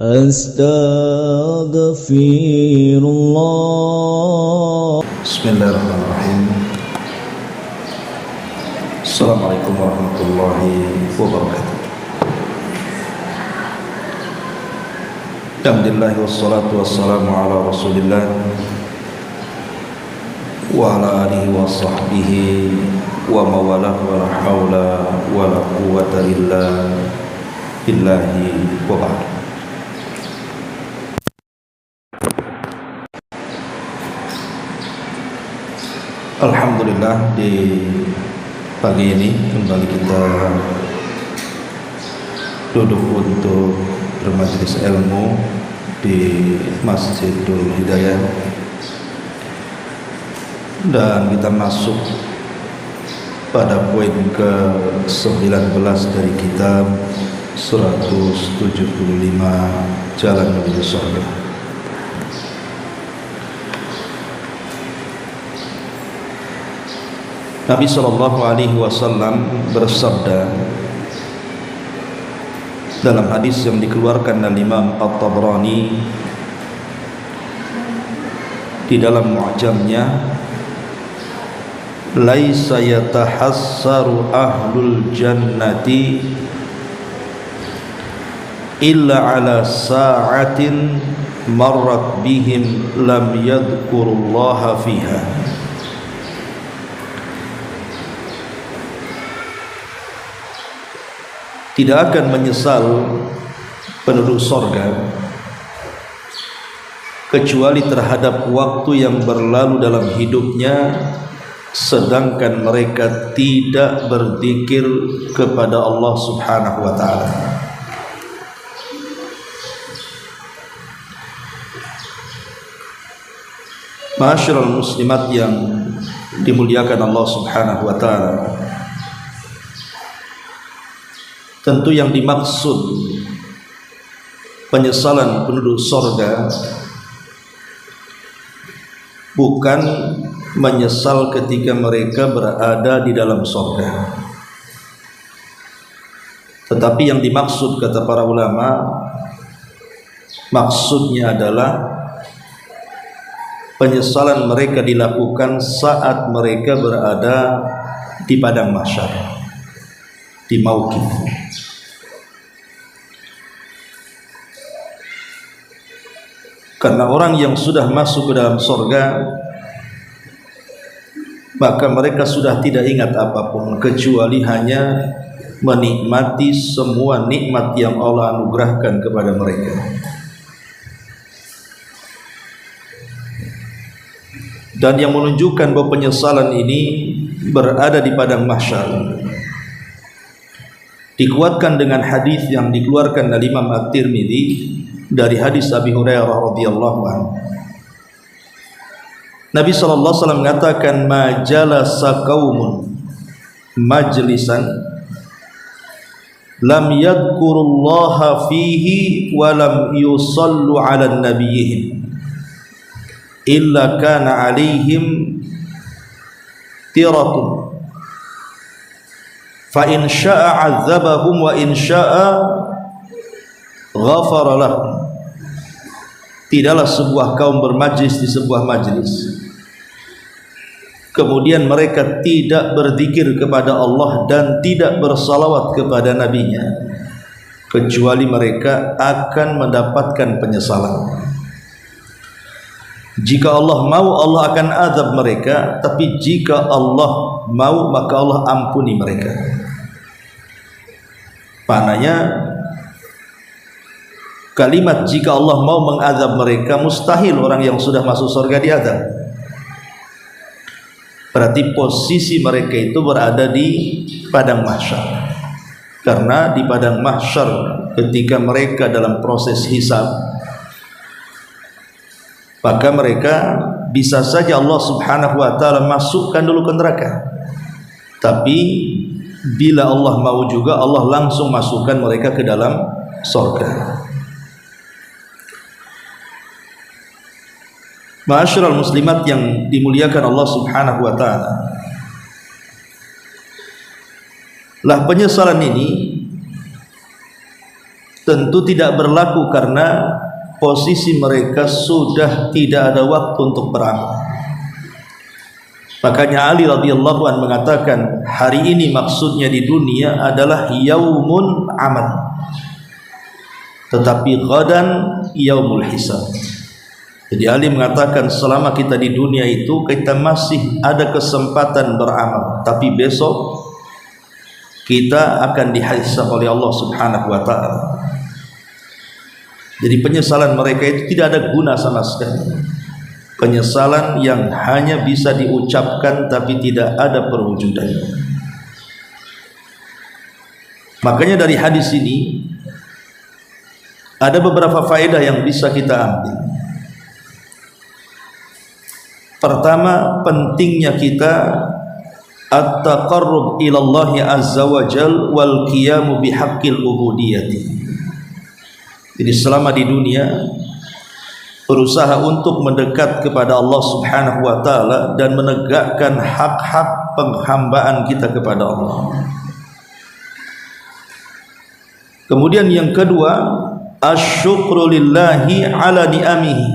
Astaghfirullah. Bismillahirrahmanirrahim. Assalamualaikum warahmatullahi wabarakatuh. Alhamdulillah wassalatu wassalamu ala Rasulillah wa ala alihi wa sahbihi wa mawalah wa la hawla wa la quwwata illa billahi wa ba'd. Alhamdulillah, di pagi ini kembali kita duduk untuk bermajelis ilmu di Masjidul Hidayah, dan kita masuk pada poin ke-19 dari kitab 175 Jalan Menuju Surga. Nabi SAW bersabda dalam hadis yang dikeluarkan oleh Imam At-Tabrani di dalam Mu'jamnya, laisa yatahassaru ahlul jannati illa ala sa'atin marrat bihim lam yadhkurullaha fiha. Tidak akan menyesal penduduk sorga kecuali terhadap waktu yang berlalu dalam hidupnya sedangkan mereka tidak berzikir kepada Allah Subhanahu wa ta'ala. Ma'asyiral muslimat yang dimuliakan Allah Subhanahu wa ta'ala, tentu yang dimaksud penyesalan penduduk sorga bukan menyesal ketika mereka berada di dalam sorga, tetapi yang dimaksud, kata para ulama, maksudnya adalah penyesalan mereka dilakukan saat mereka berada di padang mahsyar, di mauqif. Karena orang yang sudah masuk ke dalam sorga, maka mereka sudah tidak ingat apapun kecuali hanya menikmati semua nikmat yang Allah anugerahkan kepada mereka. Dan yang menunjukkan bahwa penyesalan ini berada di padang mahsyar dikuatkan dengan hadis yang dikeluarkan oleh Imam At-Tirmidzi dari hadis Abi Hurairah radhiyallahu anhu. Nabi sallallahu alaihi wasallam mengatakan, ma jalasa qaumun majlisan lam yadhkurullaha fihi wa lam yusallu ala nabiyyihim illa kana alaihim tiratun fa in syaa'a 'adzabahum wa in syaa'a ghafara lahum. Tidaklah sebuah kaum bermajlis di sebuah majlis, kemudian mereka tidak berzikir kepada Allah dan tidak bersalawat kepada nabinya, kecuali mereka akan mendapatkan penyesalan. Jika Allah mau, Allah akan azab mereka, tapi jika Allah mau, maka Allah ampuni mereka. Maknanya kalimat jika Allah mau mengazab mereka, mustahil orang yang sudah masuk surga diazab. Berarti posisi mereka itu berada di padang mahsyar. Karena di padang mahsyar ketika mereka dalam proses hisab, maka mereka bisa saja Allah Subhanahu wa ta'ala masukkan dulu ke neraka. Tapi bila Allah mau juga, Allah langsung masukkan mereka ke dalam surga. Ma'asyiral muslimat yang dimuliakan Allah Subhanahu wa ta'ala, lah penyesalan ini tentu tidak berlaku karena posisi mereka sudah tidak ada waktu untuk beramal. Makanya Ali radhiyallahu anhu mengatakan, hari ini maksudnya di dunia adalah yaumun amal, tetapi ghadan yaumul hisab. Jadi Ali mengatakan selama kita di dunia itu kita masih ada kesempatan beramal, tapi besok kita akan dihisab oleh Allah Subhanahu wa taala. Jadi penyesalan mereka itu tidak ada guna sama sekali. Penyesalan yang hanya bisa diucapkan tapi tidak ada perwujudannya. Makanya dari hadis ini ada beberapa faedah yang bisa kita ambil. Pertama, pentingnya kita at-taqarrub ila Allah azza wa jal wal qiyamu bihaqqil ubudiyyati. Jadi selama di dunia berusaha untuk mendekat kepada Allah Subhanahu wa taala dan menegakkan hak-hak penghambaan kita kepada Allah. Kemudian yang kedua, asyukru lillahi ala ni'amihi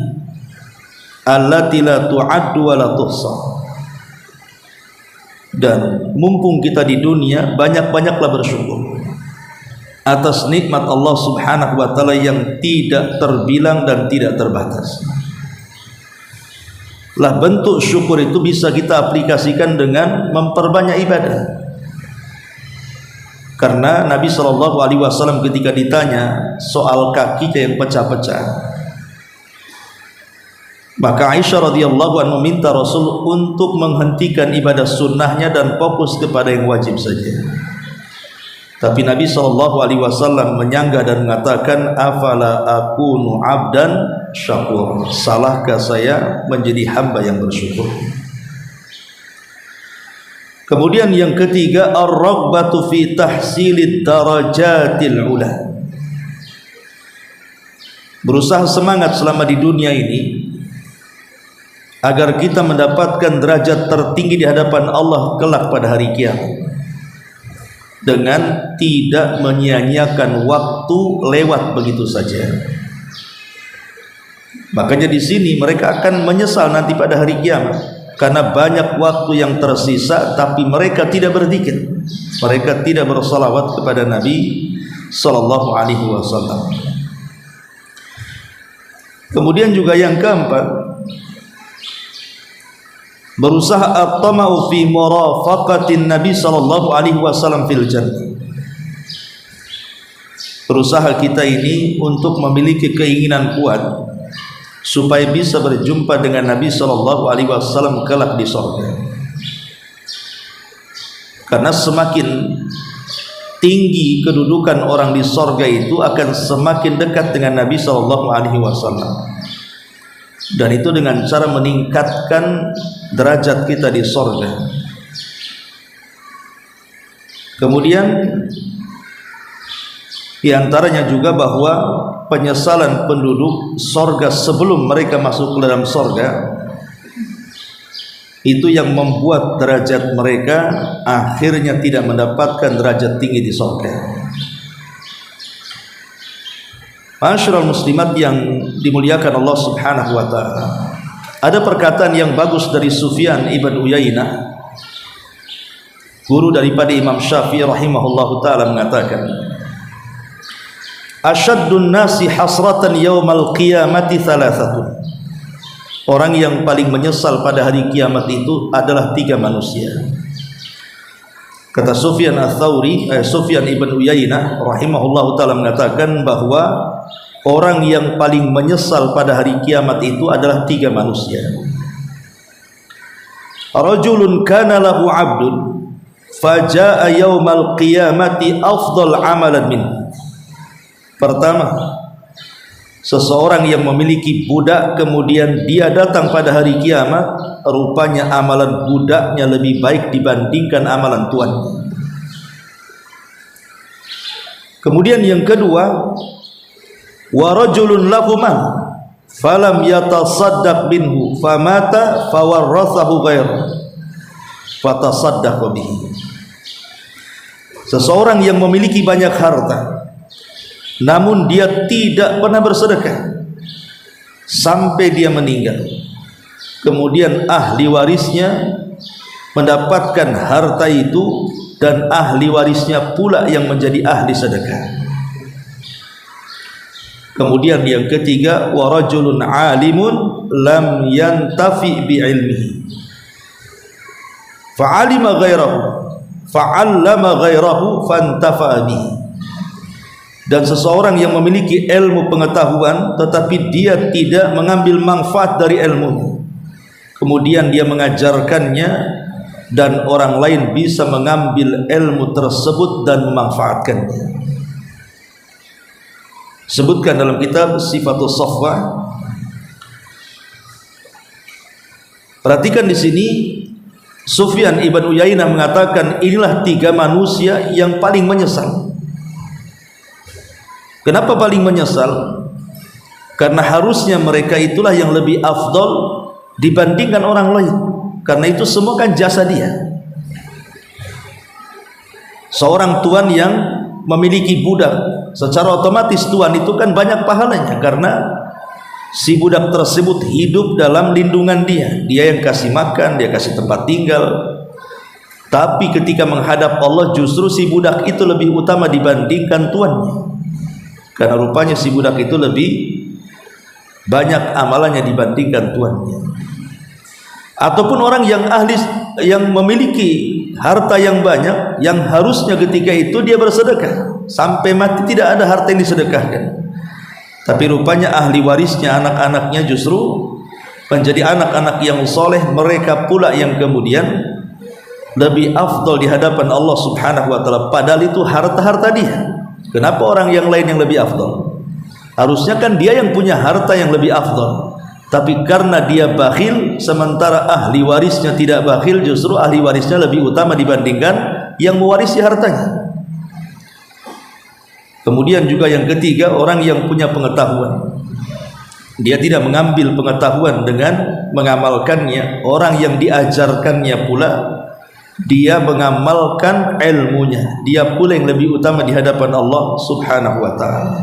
allati la tu'addu wa la tuhsa. Dan mumpung kita di dunia, banyak-banyaklah bersyukur atas nikmat Allah Subhanahu wa taala yang tidak terbilang dan tidak terbatas. Lah bentuk syukur itu bisa kita aplikasikan dengan memperbanyak ibadah. Karena Nabi SAW ketika ditanya soal kaki yang pecah-pecah, maka Aisyah radhiyallahu anha meminta Rasul untuk menghentikan ibadah sunnahnya dan fokus kepada yang wajib saja. Tapi Nabi SAW menyanggah dan mengatakan, afala akunu abdan syakur, salahkah saya menjadi hamba yang bersyukur? Kemudian yang ketiga, ar-raghbatu fi tahsilid darajatil ula, berusaha semangat selama di dunia ini agar kita mendapatkan derajat tertinggi di hadapan Allah kelak pada hari kiamat, dengan tidak menyia-nyiakan waktu lewat begitu saja. Makanya di sini mereka akan menyesal nanti pada hari kiamat, karena banyak waktu yang tersisa tapi mereka tidak berzikir, mereka tidak bersalawat kepada Nabi sallallahu alaihi wasallam. Kemudian juga yang keempat, berusaha at-tama'u fi murafaqatin Nabi sallallahu alaihi wasallam fil jannah. Berusaha kita ini untuk memiliki keinginan kuat supaya bisa berjumpa dengan Nabi sallallahu alaihi wasallam kelak di surga. Karena semakin tinggi kedudukan orang di surga itu akan semakin dekat dengan Nabi sallallahu alaihi wasallam. Dan itu dengan cara meningkatkan derajat kita di surga. Kemudian di antaranya juga bahwa penyesalan penduduk surga sebelum mereka masuk ke dalam surga itu yang membuat derajat mereka akhirnya tidak mendapatkan derajat tinggi di surga. Ma'asyiral muslimat yang dimuliakan Allah Subhanahu wa taala, ada perkataan yang bagus dari Sufyan ibn Uyainah, guru daripada Imam Syafi'i rahimahullahu taala, mengatakan, asyaddun nasi hasratan yaumal qiyamati thalathatun. Orang yang paling menyesal pada hari kiamat itu adalah tiga manusia. Kata Sufyan Ats-Tsauri, Sufyan ibn Uyainah rahimahullahu taala mengatakan bahwa orang yang paling menyesal pada hari kiamat itu adalah tiga manusia. Rajulun kana lahu 'abdun fajaa yaumal qiyamati afdal 'amalan min. Pertama, seseorang yang memiliki budak kemudian dia datang pada hari kiamat, rupanya amalan budaknya lebih baik dibandingkan amalan tuannya. Kemudian yang kedua, wa rajulun lahu mal falam yatasaddaq minhu famata fawarathahu ghairu fatasaddaqa bihi. Seseorang yang memiliki banyak harta namun dia tidak pernah bersedekah sampai dia meninggal. Kemudian ahli warisnya mendapatkan harta itu, dan ahli warisnya pula yang menjadi ahli sedekah. Kemudian yang ketiga, wa rajulun alimun lam yantafi bi ilmihi fa'alima ghairahu fa'allama ghairahu fantafa bihi. Dan seseorang yang memiliki ilmu pengetahuan tetapi dia tidak mengambil manfaat dari ilmu, kemudian dia mengajarkannya dan orang lain bisa mengambil ilmu tersebut dan memanfaatkannya. Sebutkan dalam kitab Sifatus Safwa. Perhatikan di sini, Sufyan ibn Uyainah mengatakan inilah tiga manusia yang paling menyesal. Kenapa paling menyesal? Karena harusnya mereka itulah yang lebih afdal dibandingkan orang lain, karena itu semua kan jasa dia. Seorang tuan yang memiliki budak, secara otomatis tuan itu kan banyak pahalanya, karena si budak tersebut hidup dalam lindungan dia. Dia yang kasih makan, dia kasih tempat tinggal. Tapi ketika menghadap Allah, justru si budak itu lebih utama dibandingkan tuannya, karena rupanya si budak itu lebih banyak amalannya dibandingkan tuannya. Ataupun orang yang ahli, yang memiliki harta yang banyak, yang harusnya ketika itu dia bersedekah, sampai mati tidak ada harta yang disedekahkan, tapi rupanya ahli warisnya, anak-anaknya justru menjadi anak-anak yang soleh. Mereka pula yang kemudian lebih afdal di hadapan Allah subhanahu wa ta'ala, padahal itu harta-harta dia. Kenapa orang yang lain yang lebih afdal? Harusnya kan dia yang punya harta yang lebih afdal, tapi karena dia bakhil, sementara ahli warisnya tidak bakhil, justru ahli warisnya lebih utama dibandingkan yang mewarisi hartanya. Kemudian juga yang ketiga, orang yang punya pengetahuan, dia tidak mengambil pengetahuan dengan mengamalkannya. Orang yang diajarkannya pula dia mengamalkan ilmunya, dia pula yang lebih utama di hadapan Allah subhanahu wa ta'ala.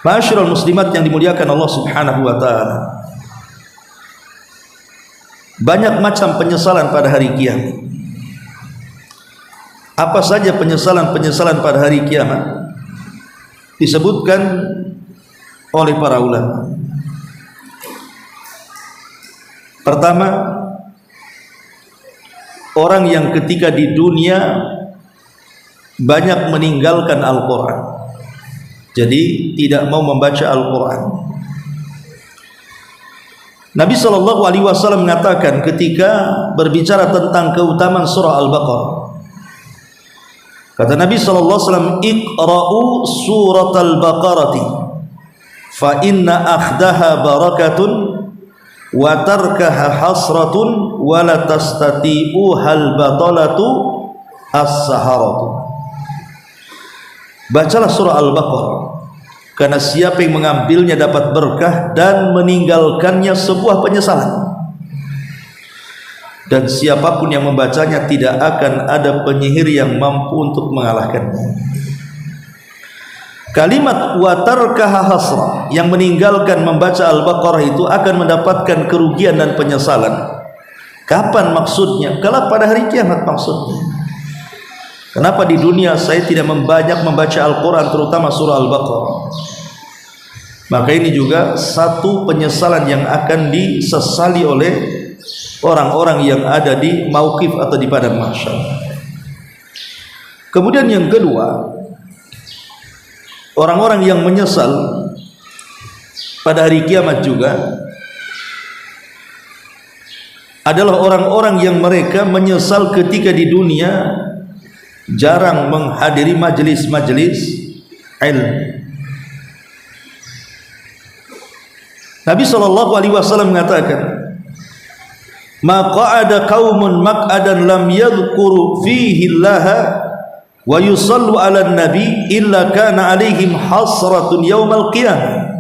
Ma'asyiral muslimat yang dimuliakan Allah subhanahu wa ta'ala, banyak macam penyesalan pada hari kiamat. Apa saja penyesalan-penyesalan pada hari kiamat? Disebutkan oleh para ulama. Pertama, orang yang ketika di dunia banyak meninggalkan Al-Quran, jadi tidak mau membaca Al-Quran. Nabi SAW mengatakan ketika berbicara tentang keutamaan surah Al-Baqarah, kata Nabi SAW, Iqra'u surat Al-Baqarati fa inna akhdaha barakatun wa tarkaha hasratun wa la tastati'u hal batalatu as-saharatu. Bacalah surah Al-Baqarah, karena siapa yang mengambilnya dapat berkah dan meninggalkannya sebuah penyesalan. Dan siapapun yang membacanya tidak akan ada penyihir yang mampu untuk mengalahkannya. Kalimat wa tarkaha hasrah, yang meninggalkan membaca Al-Baqarah itu akan mendapatkan kerugian dan penyesalan. Kapan maksudnya? Kelak pada hari kiamat maksudnya. Kenapa di dunia saya tidak banyak membaca Al-Quran, terutama surah Al-Baqarah? Maka ini juga satu penyesalan yang akan disesali oleh orang-orang yang ada di mauqif atau di padang mahsyar. Kemudian yang kedua, orang-orang yang menyesal pada hari kiamat juga adalah orang-orang yang mereka menyesal ketika di dunia jarang menghadiri majelis-majelis ilmu. Nabi SAW mengatakan, ma qa'ada qaumun maq'adan lam yadhkuru fihi Allaha wa yusallu 'alan nabi illa kana 'alaihim hasratun yaumal qiyamah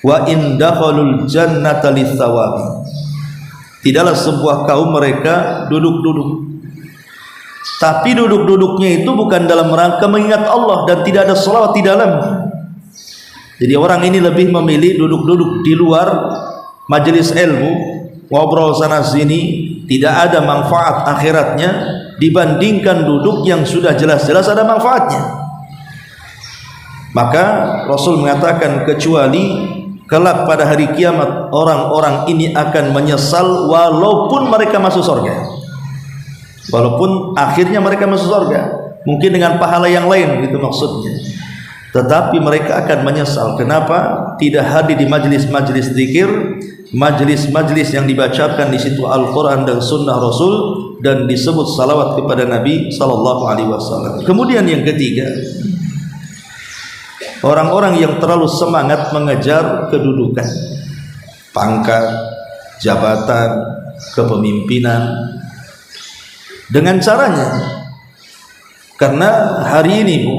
wa in dakhalul jannata lis-sawab. Tidaklah sebuah kaum mereka duduk-duduk tapi duduk-duduknya itu bukan dalam rangka mengingat Allah dan tidak ada salawat di dalamnya. Jadi orang ini lebih memilih duduk-duduk di luar majelis ilmu, ngobrol sana sini, tidak ada manfaat akhiratnya, dibandingkan duduk yang sudah jelas-jelas ada manfaatnya. Maka Rasul mengatakan, kecuali kelak pada hari kiamat orang-orang ini akan menyesal walaupun mereka masuk surga, walaupun akhirnya mereka masuk surga, mungkin dengan pahala yang lain, gitu maksudnya, tetapi mereka akan menyesal. Kenapa tidak hadir di majelis-majelis zikir, majelis-majelis yang dibacakan di situ Al-Quran dan Sunnah Rasul, dan disebut salawat kepada Nabi Sallallahu Alaihi Wasallam. Kemudian yang ketiga, orang-orang yang terlalu semangat mengejar kedudukan, pangkat, jabatan, kepemimpinan, dengan caranya, karena hari ini Bu,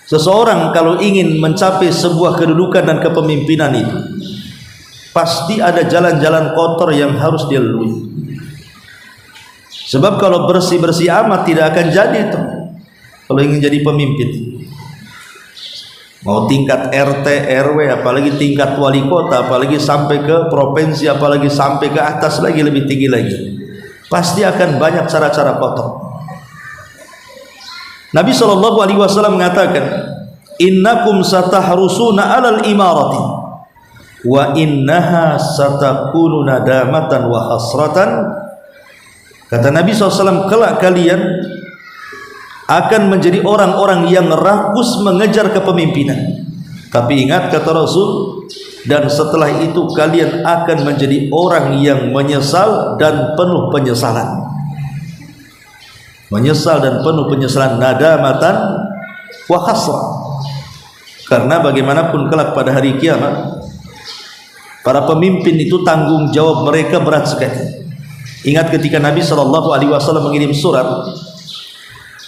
seseorang kalau ingin mencapai sebuah kedudukan dan kepemimpinan itu pasti ada jalan-jalan kotor yang harus dia lalui. Sebab kalau bersih-bersih amat tidak akan jadi itu. Kalau ingin jadi pemimpin, mau tingkat RT, RW, apalagi tingkat wali kota, apalagi sampai ke provinsi, apalagi sampai ke atas lagi, lebih tinggi lagi, pasti akan banyak cara-cara kotor. Nabi SAW mengatakan, innakum satahrusuna alal imarati wa innaha satakunu nadamatan wa hasratan. Kata Nabi SAW, kelak kalian akan menjadi orang-orang yang rakus mengejar kepemimpinan. Tapi ingat, kata Rasul, dan setelah itu kalian akan menjadi orang yang menyesal dan penuh penyesalan. Menyesal dan penuh penyesalan, nadamatan wa hasrah. Karena bagaimanapun kelak pada hari kiamat, para pemimpin itu tanggung jawab mereka berat sekali. Ingat ketika Nabi SAW mengirim surat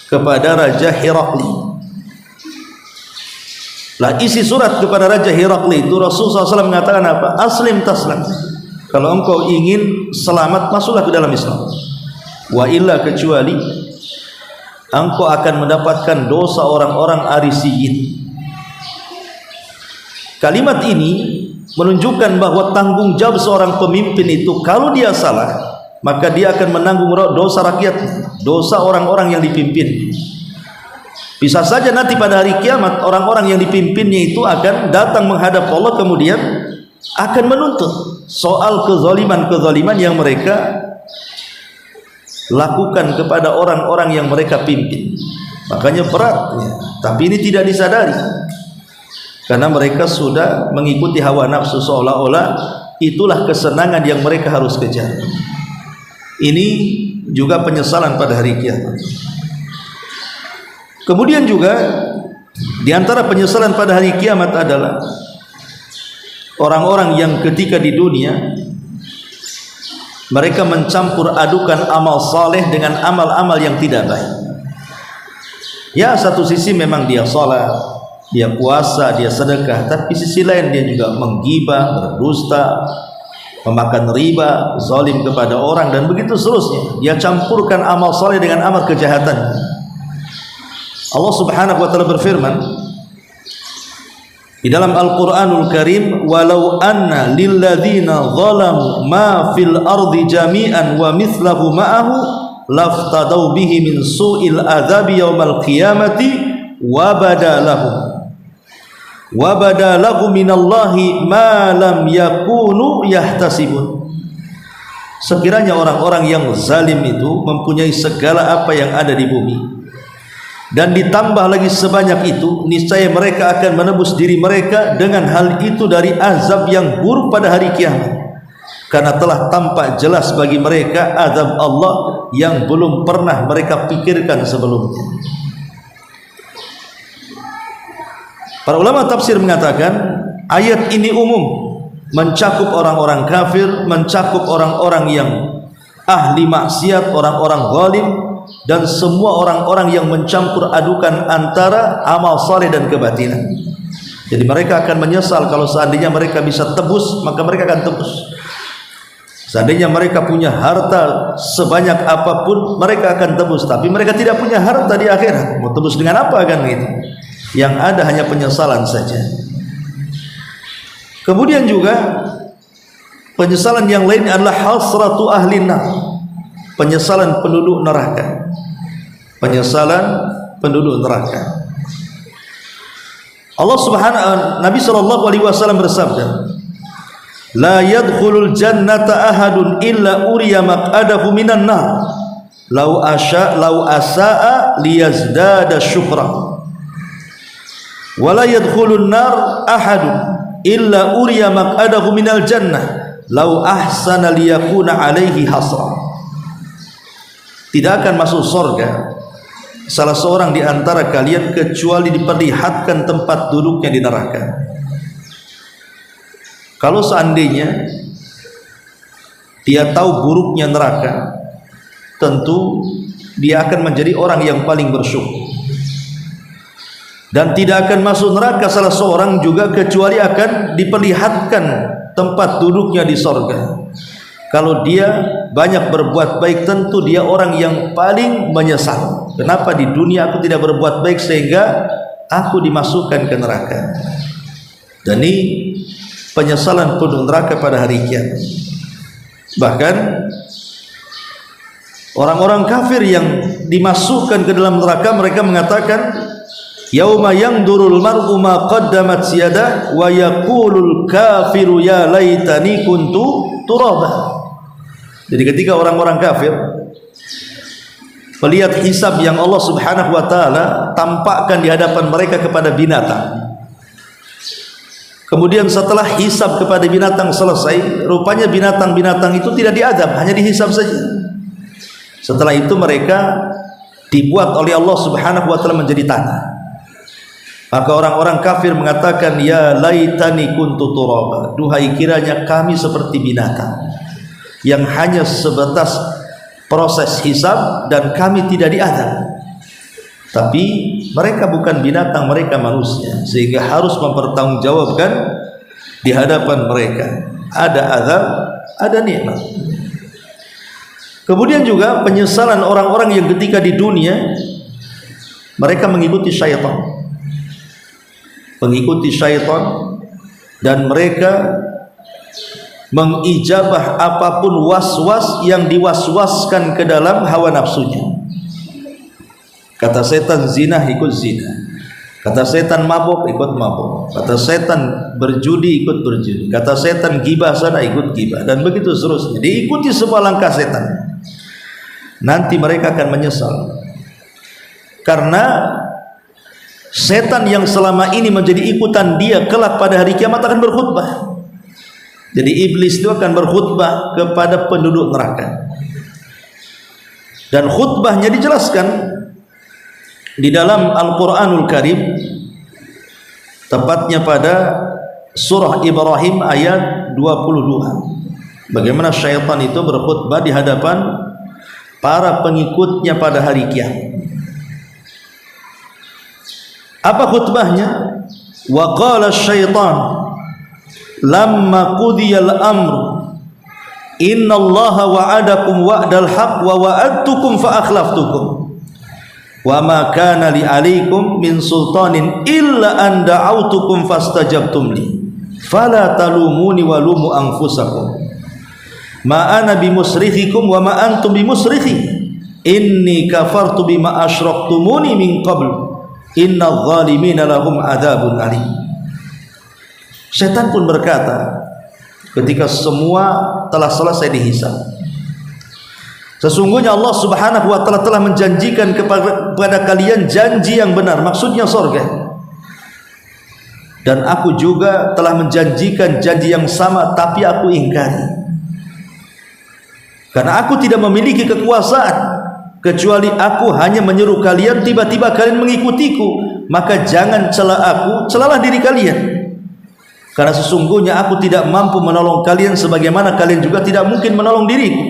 kepada Raja Herakli. Lah isi surat kepada Raja Herakli itu Rasulullah SAW mengatakan apa? Aslim taslam. Kalau engkau ingin selamat, masuklah ke dalam Islam. Wa illa, kecuali engkau akan mendapatkan dosa orang-orang Arisiyin. Kalimat ini menunjukkan bahwa tanggung jawab seorang pemimpin itu, kalau dia salah, maka dia akan menanggung dosa rakyat, dosa orang-orang yang dipimpin. Bisa saja nanti pada hari kiamat orang-orang yang dipimpinnya itu akan datang menghadap Allah, kemudian akan menuntut soal kezaliman-kezaliman yang mereka lakukan kepada orang-orang yang mereka pimpin. Makanya beratnya, tapi ini tidak disadari, karena mereka sudah mengikuti hawa nafsu, seolah-olah itulah kesenangan yang mereka harus kejar. Ini juga penyesalan pada hari kiamat. Kemudian juga di antara penyesalan pada hari kiamat adalah orang-orang yang ketika di dunia mereka mencampur adukan amal saleh dengan amal-amal yang tidak baik. Ya, satu sisi memang dia salat, dia puasa, dia sedekah, tapi sisi lain dia juga menggibah, berdusta, memakan riba, zalim kepada orang, dan begitu seterusnya. Dia campurkan amal saleh dengan amal kejahatan. Allah Subhanahu wa taala berfirman di dalam Al-Qur'anul Karim, walau anna lilladzina zalamu ma fil ardi jami'an wa mithlahu ma'ahu laftadau bihi min su'il adzabi yaumal qiyamati wa badalahu minallahi ma lam yakunu yahtasibun. Sekiranya orang-orang yang zalim itu mempunyai segala apa yang ada di bumi, dan ditambah lagi sebanyak itu, niscaya mereka akan menebus diri mereka dengan hal itu dari azab yang buruk pada hari kiamat, karena telah tampak jelas bagi mereka azab Allah yang belum pernah mereka pikirkan sebelumnya. Para ulama tafsir mengatakan ayat ini umum, mencakup orang-orang kafir, mencakup orang-orang yang ahli maksiat, orang-orang zalim, dan semua orang-orang yang mencampur adukan antara amal saleh dan kebatilan. Jadi mereka akan menyesal kalau seandainya mereka bisa tebus, maka mereka akan tebus. Seandainya mereka punya harta sebanyak apapun, mereka akan tebus. Tapi mereka tidak punya harta di akhirat. Mau tebus dengan apa kan gitu? Yang ada hanya penyesalan saja. Kemudian juga penyesalan yang lain adalah hasratu ahli nar. Penyesalan penduduk neraka. Penyesalan penduduk neraka. Nabi SAW bersabda, la yadkhulul jannata ahadun illa uriya maq'adahu minan nar law asa'a liyazdada syukra wa la yadkhulun nar ahadun illa uriya maq'adahu minal jannah law ahsana liyakuna alaihi hasra. Tidak akan masuk surga salah seorang di antara kalian kecuali diperlihatkan tempat duduknya di neraka. Kalau seandainya dia tahu buruknya neraka, tentu dia akan menjadi orang yang paling bersyukur. Dan tidak akan masuk neraka salah seorang juga kecuali akan diperlihatkan tempat duduknya di sorga. Kalau dia banyak berbuat baik, tentu dia orang yang paling menyesal. Kenapa di dunia aku tidak berbuat baik sehingga aku dimasukkan ke neraka? Dan ini penyesalan penduduk neraka pada hari kiamat. Bahkan orang-orang kafir yang dimasukkan ke dalam neraka, mereka mengatakan, yauma yangdurul mar'u ma qaddamat siyadah wa yaqulul kafiru ya laitani kuntu turaba. Jadi ketika orang-orang kafir melihat hisab yang Allah Subhanahu wa taala tampakkan di hadapan mereka kepada binatang, kemudian setelah hisab kepada binatang selesai, rupanya binatang-binatang itu tidak diadab, hanya dihisab saja. Setelah itu mereka dibuat oleh Allah Subhanahu wa taala menjadi tanah. Maka orang-orang kafir mengatakan, ya laitani kuntu turaba, duhai kiranya kami seperti binatang yang hanya sebatas proses hisab dan kami tidak diadab. Tapi mereka bukan binatang, mereka manusia, sehingga harus mempertanggungjawabkan di hadapan mereka. Ada azab, ada nikmat. Kemudian juga penyesalan orang-orang yang ketika di dunia mereka mengikuti syaitan, dan mereka mengijabah apapun was-was yang diwaswaskan ke dalam hawa nafsunya. Kata setan zina, ikut zina. Kata setan mabuk, ikut mabuk. Kata setan berjudi, ikut berjudi. Kata setan gibah sana, ikut gibah. Dan begitu seterusnya. Diikuti semua langkah setan. Nanti mereka akan menyesal. Karena setan yang selama ini menjadi ikutan dia, kelak pada hari kiamat akan berkhutbah. Jadi iblis itu akan berkhutbah kepada penduduk neraka. Dan khutbahnya dijelaskan di dalam Al-Quranul Karim, tepatnya pada surah Ibrahim ayat 22. Bagaimana syaitan itu berkhutbah di hadapan para pengikutnya pada hari kiamat. Apa khutbahnya? Wa qala syaitan lamma qudiyal amru innallaha wa'adakum wa'dal haqq wa wa'adtukum fa akhlaftukum wa ma kana li alaikum min sultanin illa an da'autukum fastajabtum li fala talumuni wa lumu anfusakum ma ana bimusrikhikum wa ma antum bimusrikhi inni kafartu bima asyraktumuni min qabl innadh zalimina lahum adzabun alim. Setan pun berkata ketika semua telah selesai dihisab, sesungguhnya Allah Subhanahu wa taala telah menjanjikan kepada kalian janji yang benar, maksudnya surga. Dan aku juga telah menjanjikan janji yang sama, tapi aku ingkari. Karena aku tidak memiliki kekuasaan, kecuali aku hanya menyeru kalian, tiba-tiba kalian mengikutiku, maka jangan cela aku, celalah diri kalian. Karena sesungguhnya aku tidak mampu menolong kalian sebagaimana kalian juga tidak mungkin menolong diriku.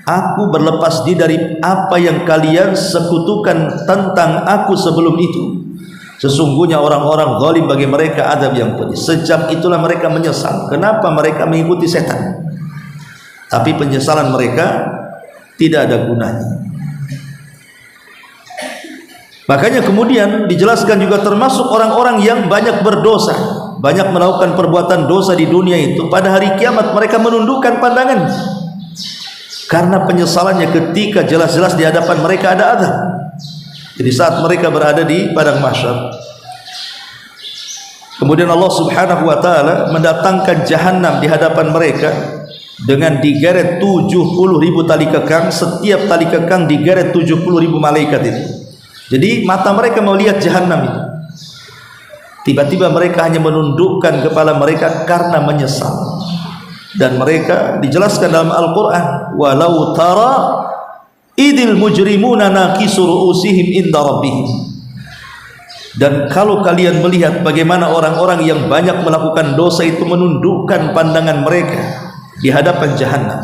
Aku berlepas diri dari apa yang kalian sekutukan tentang aku sebelum itu. Sesungguhnya orang-orang zalim bagi mereka azab yang pedih. Sejak itulah mereka menyesal. Kenapa mereka mengikuti setan? tapi penyesalan mereka tidak ada gunanya. Makanya kemudian dijelaskan juga termasuk orang-orang yang banyak berdosa, banyak melakukan perbuatan dosa di dunia itu, pada hari kiamat mereka menundukkan pandangan karena penyesalannya ketika jelas-jelas di hadapan mereka ada azab. Jadi saat mereka berada di padang mahsyar, kemudian Allah Subhanahu wa taala mendatangkan jahanam di hadapan mereka dengan digeret 70.000 tali kekang, setiap tali kekang digeret 70.000 malaikat itu. Jadi mata mereka melihat jahanam itu. Tiba-tiba mereka hanya menundukkan kepala mereka karena menyesal. Dan mereka dijelaskan dalam Al-Quran, walau tara idil mujrimuna nakisu ru'usihim inda rabbihim. Dan kalau kalian melihat bagaimana orang-orang yang banyak melakukan dosa itu menundukkan pandangan mereka di hadapan jahanam,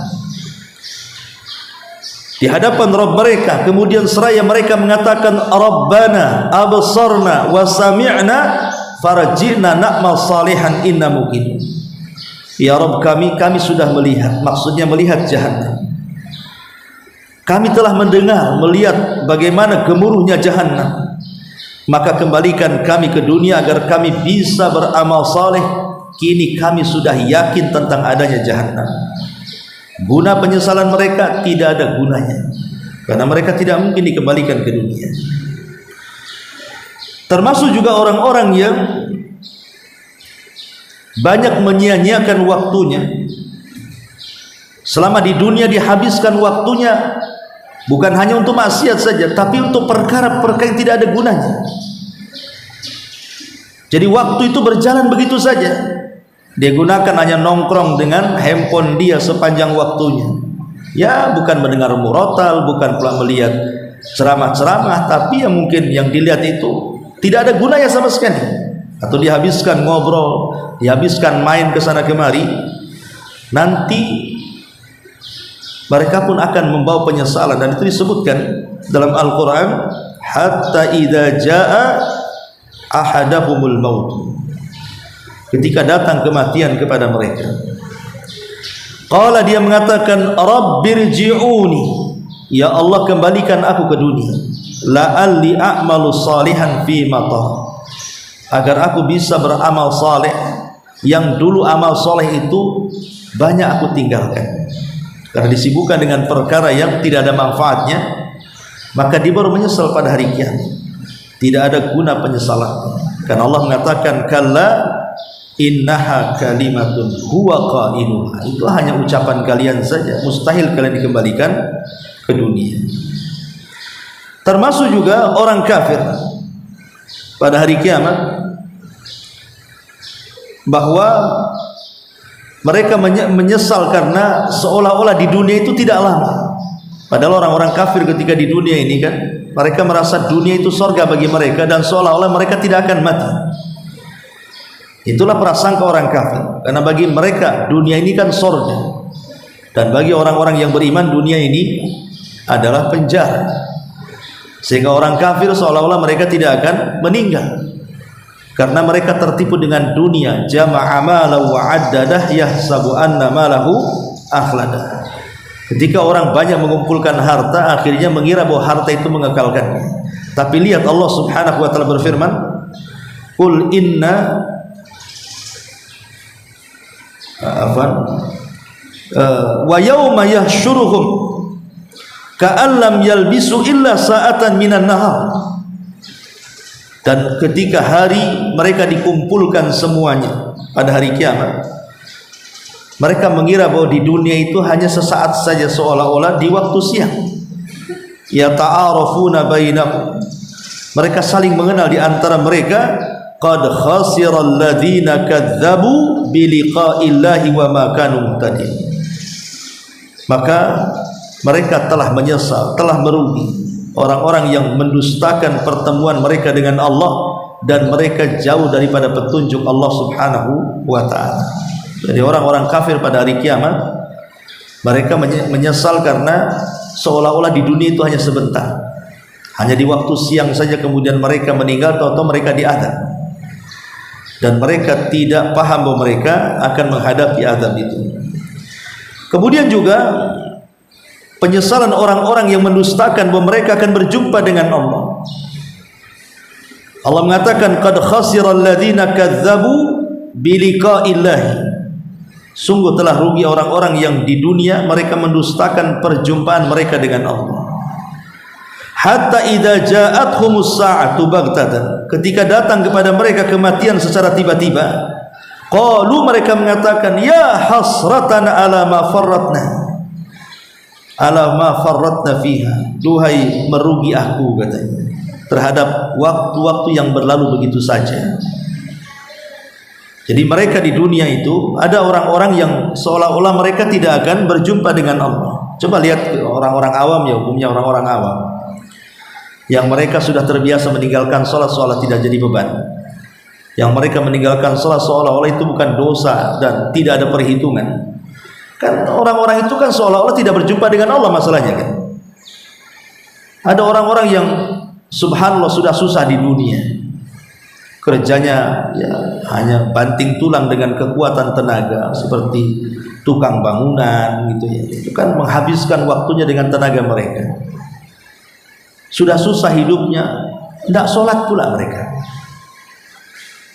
di hadapan Rabb mereka, kemudian seraya mereka mengatakan, Rabbana absarna wa sami'na farjina na'mal salihan inna muqin. Ya Rabb kami sudah melihat, maksudnya melihat jahanam. Kami telah mendengar, melihat bagaimana gemuruhnya jahanam. Maka kembalikan kami ke dunia agar kami bisa beramal saleh. Kini kami sudah yakin tentang adanya jahanam. Guna penyesalan mereka tidak ada gunanya, karena mereka tidak mungkin dikembalikan ke dunia. Termasuk juga orang-orang yang banyak menyia-nyiakan waktunya. Selama di dunia dihabiskan waktunya bukan hanya untuk maksiat saja, tapi untuk perkara-perkara yang tidak ada gunanya. Jadi waktu itu berjalan begitu saja. Dia gunakan hanya nongkrong dengan handphone dia sepanjang waktunya. Ya, bukan mendengar murotal, bukan pula melihat ceramah-ceramah, tapi yang mungkin yang dilihat itu tidak ada gunanya sama sekali. Atau dihabiskan ngobrol, dihabiskan main ke sana kemari. Nanti mereka pun akan membawa penyesalan, dan itu disebutkan dalam Al-Quran, hatta idza jaa ahadahumul maut, ketika datang kematian kepada mereka, qala, dia mengatakan, rabbirji'uni, ya Allah kembalikan aku ke dunia, la'alli a'malu salihan fi mata, agar aku bisa beramal saleh yang dulu amal saleh itu banyak aku tinggalkan karena disibukkan dengan perkara yang tidak ada manfaatnya. Maka dia baru menyesal pada hari kiamat. Tidak ada guna penyesalan, karena Allah mengatakan, kalla innaha kalimatun huwa qailuha, itu hanya ucapan kalian saja, mustahil kalian dikembalikan ke dunia. Termasuk juga orang kafir pada hari kiamat, bahwa mereka menyesal karena seolah-olah di dunia itu tidak lama. Padahal orang-orang kafir ketika di dunia ini kan, mereka merasa dunia itu surga bagi mereka, dan seolah-olah mereka tidak akan mati. Itulah prasangka orang kafir, karena bagi mereka dunia ini kan surga, dan bagi orang-orang yang beriman dunia ini adalah penjara. Sehingga orang kafir seolah-olah mereka tidak akan meninggal, karena mereka tertipu dengan dunia. Jama'a malahu wa addadah yahsabu anna malahu akhladah. Ketika orang banyak mengumpulkan harta, akhirnya mengira bahwa harta itu mengekalkannya. Tapi lihat Allah Subhanahu wa taala berfirman, qul inna wa yauma yahsyuruhum ka'an lam yalbisu illa sa'atan minan nahar. Dan ketika hari mereka dikumpulkan semuanya pada hari kiamat, mereka mengira bahwa di dunia itu hanya sesaat saja, seolah-olah di waktu siang. Ya ta'arafuna bainahum, mereka saling mengenal di antara mereka. Qad khasiral ladzina kadzdzabu bi liqa'illahi wa ma kanu muhtadin. Maka mereka telah menyesal, telah merugi orang-orang yang mendustakan pertemuan mereka dengan Allah, dan mereka jauh daripada petunjuk Allah Subhanahu wa ta'ala. Jadi orang-orang kafir pada hari kiamat, mereka menyesal karena seolah-olah di dunia itu hanya sebentar, hanya di waktu siang saja, kemudian mereka meninggal atau mereka diadab, dan mereka tidak paham bahwa mereka akan menghadapi azab itu. Kemudian juga penyesalan orang-orang yang mendustakan bahwa mereka akan berjumpa dengan Allah. Allah mengatakan qad khasiral ladzina kadzdzabu biliqa'illahi. Sungguh telah rugi orang-orang yang di dunia mereka mendustakan perjumpaan mereka dengan Allah. Hatta idza ja'athumus sa'atu baghtatan, ketika datang kepada mereka kematian secara tiba-tiba, qalu, mereka mengatakan, ya hasratana ala ma farratna fiha, duhai merugi aku, katanya, terhadap waktu-waktu yang berlalu begitu saja. Jadi mereka di dunia itu ada orang-orang yang seolah-olah mereka tidak akan berjumpa dengan Allah. Coba lihat orang-orang awam, ya, hukumnya orang-orang awam yang mereka sudah terbiasa meninggalkan sholat seolah tidak jadi beban, yang mereka meninggalkan sholat seolah-olah itu bukan dosa dan tidak ada perhitungan. Kan orang-orang itu kan seolah-olah tidak berjumpa dengan Allah masalahnya kan. Ada orang-orang yang subhanallah sudah susah di dunia, kerjanya ya hanya banting tulang dengan kekuatan tenaga seperti tukang bangunan gitu ya. Itu kan menghabiskan waktunya dengan tenaga mereka. Sudah susah hidupnya, tidak sholat pula mereka.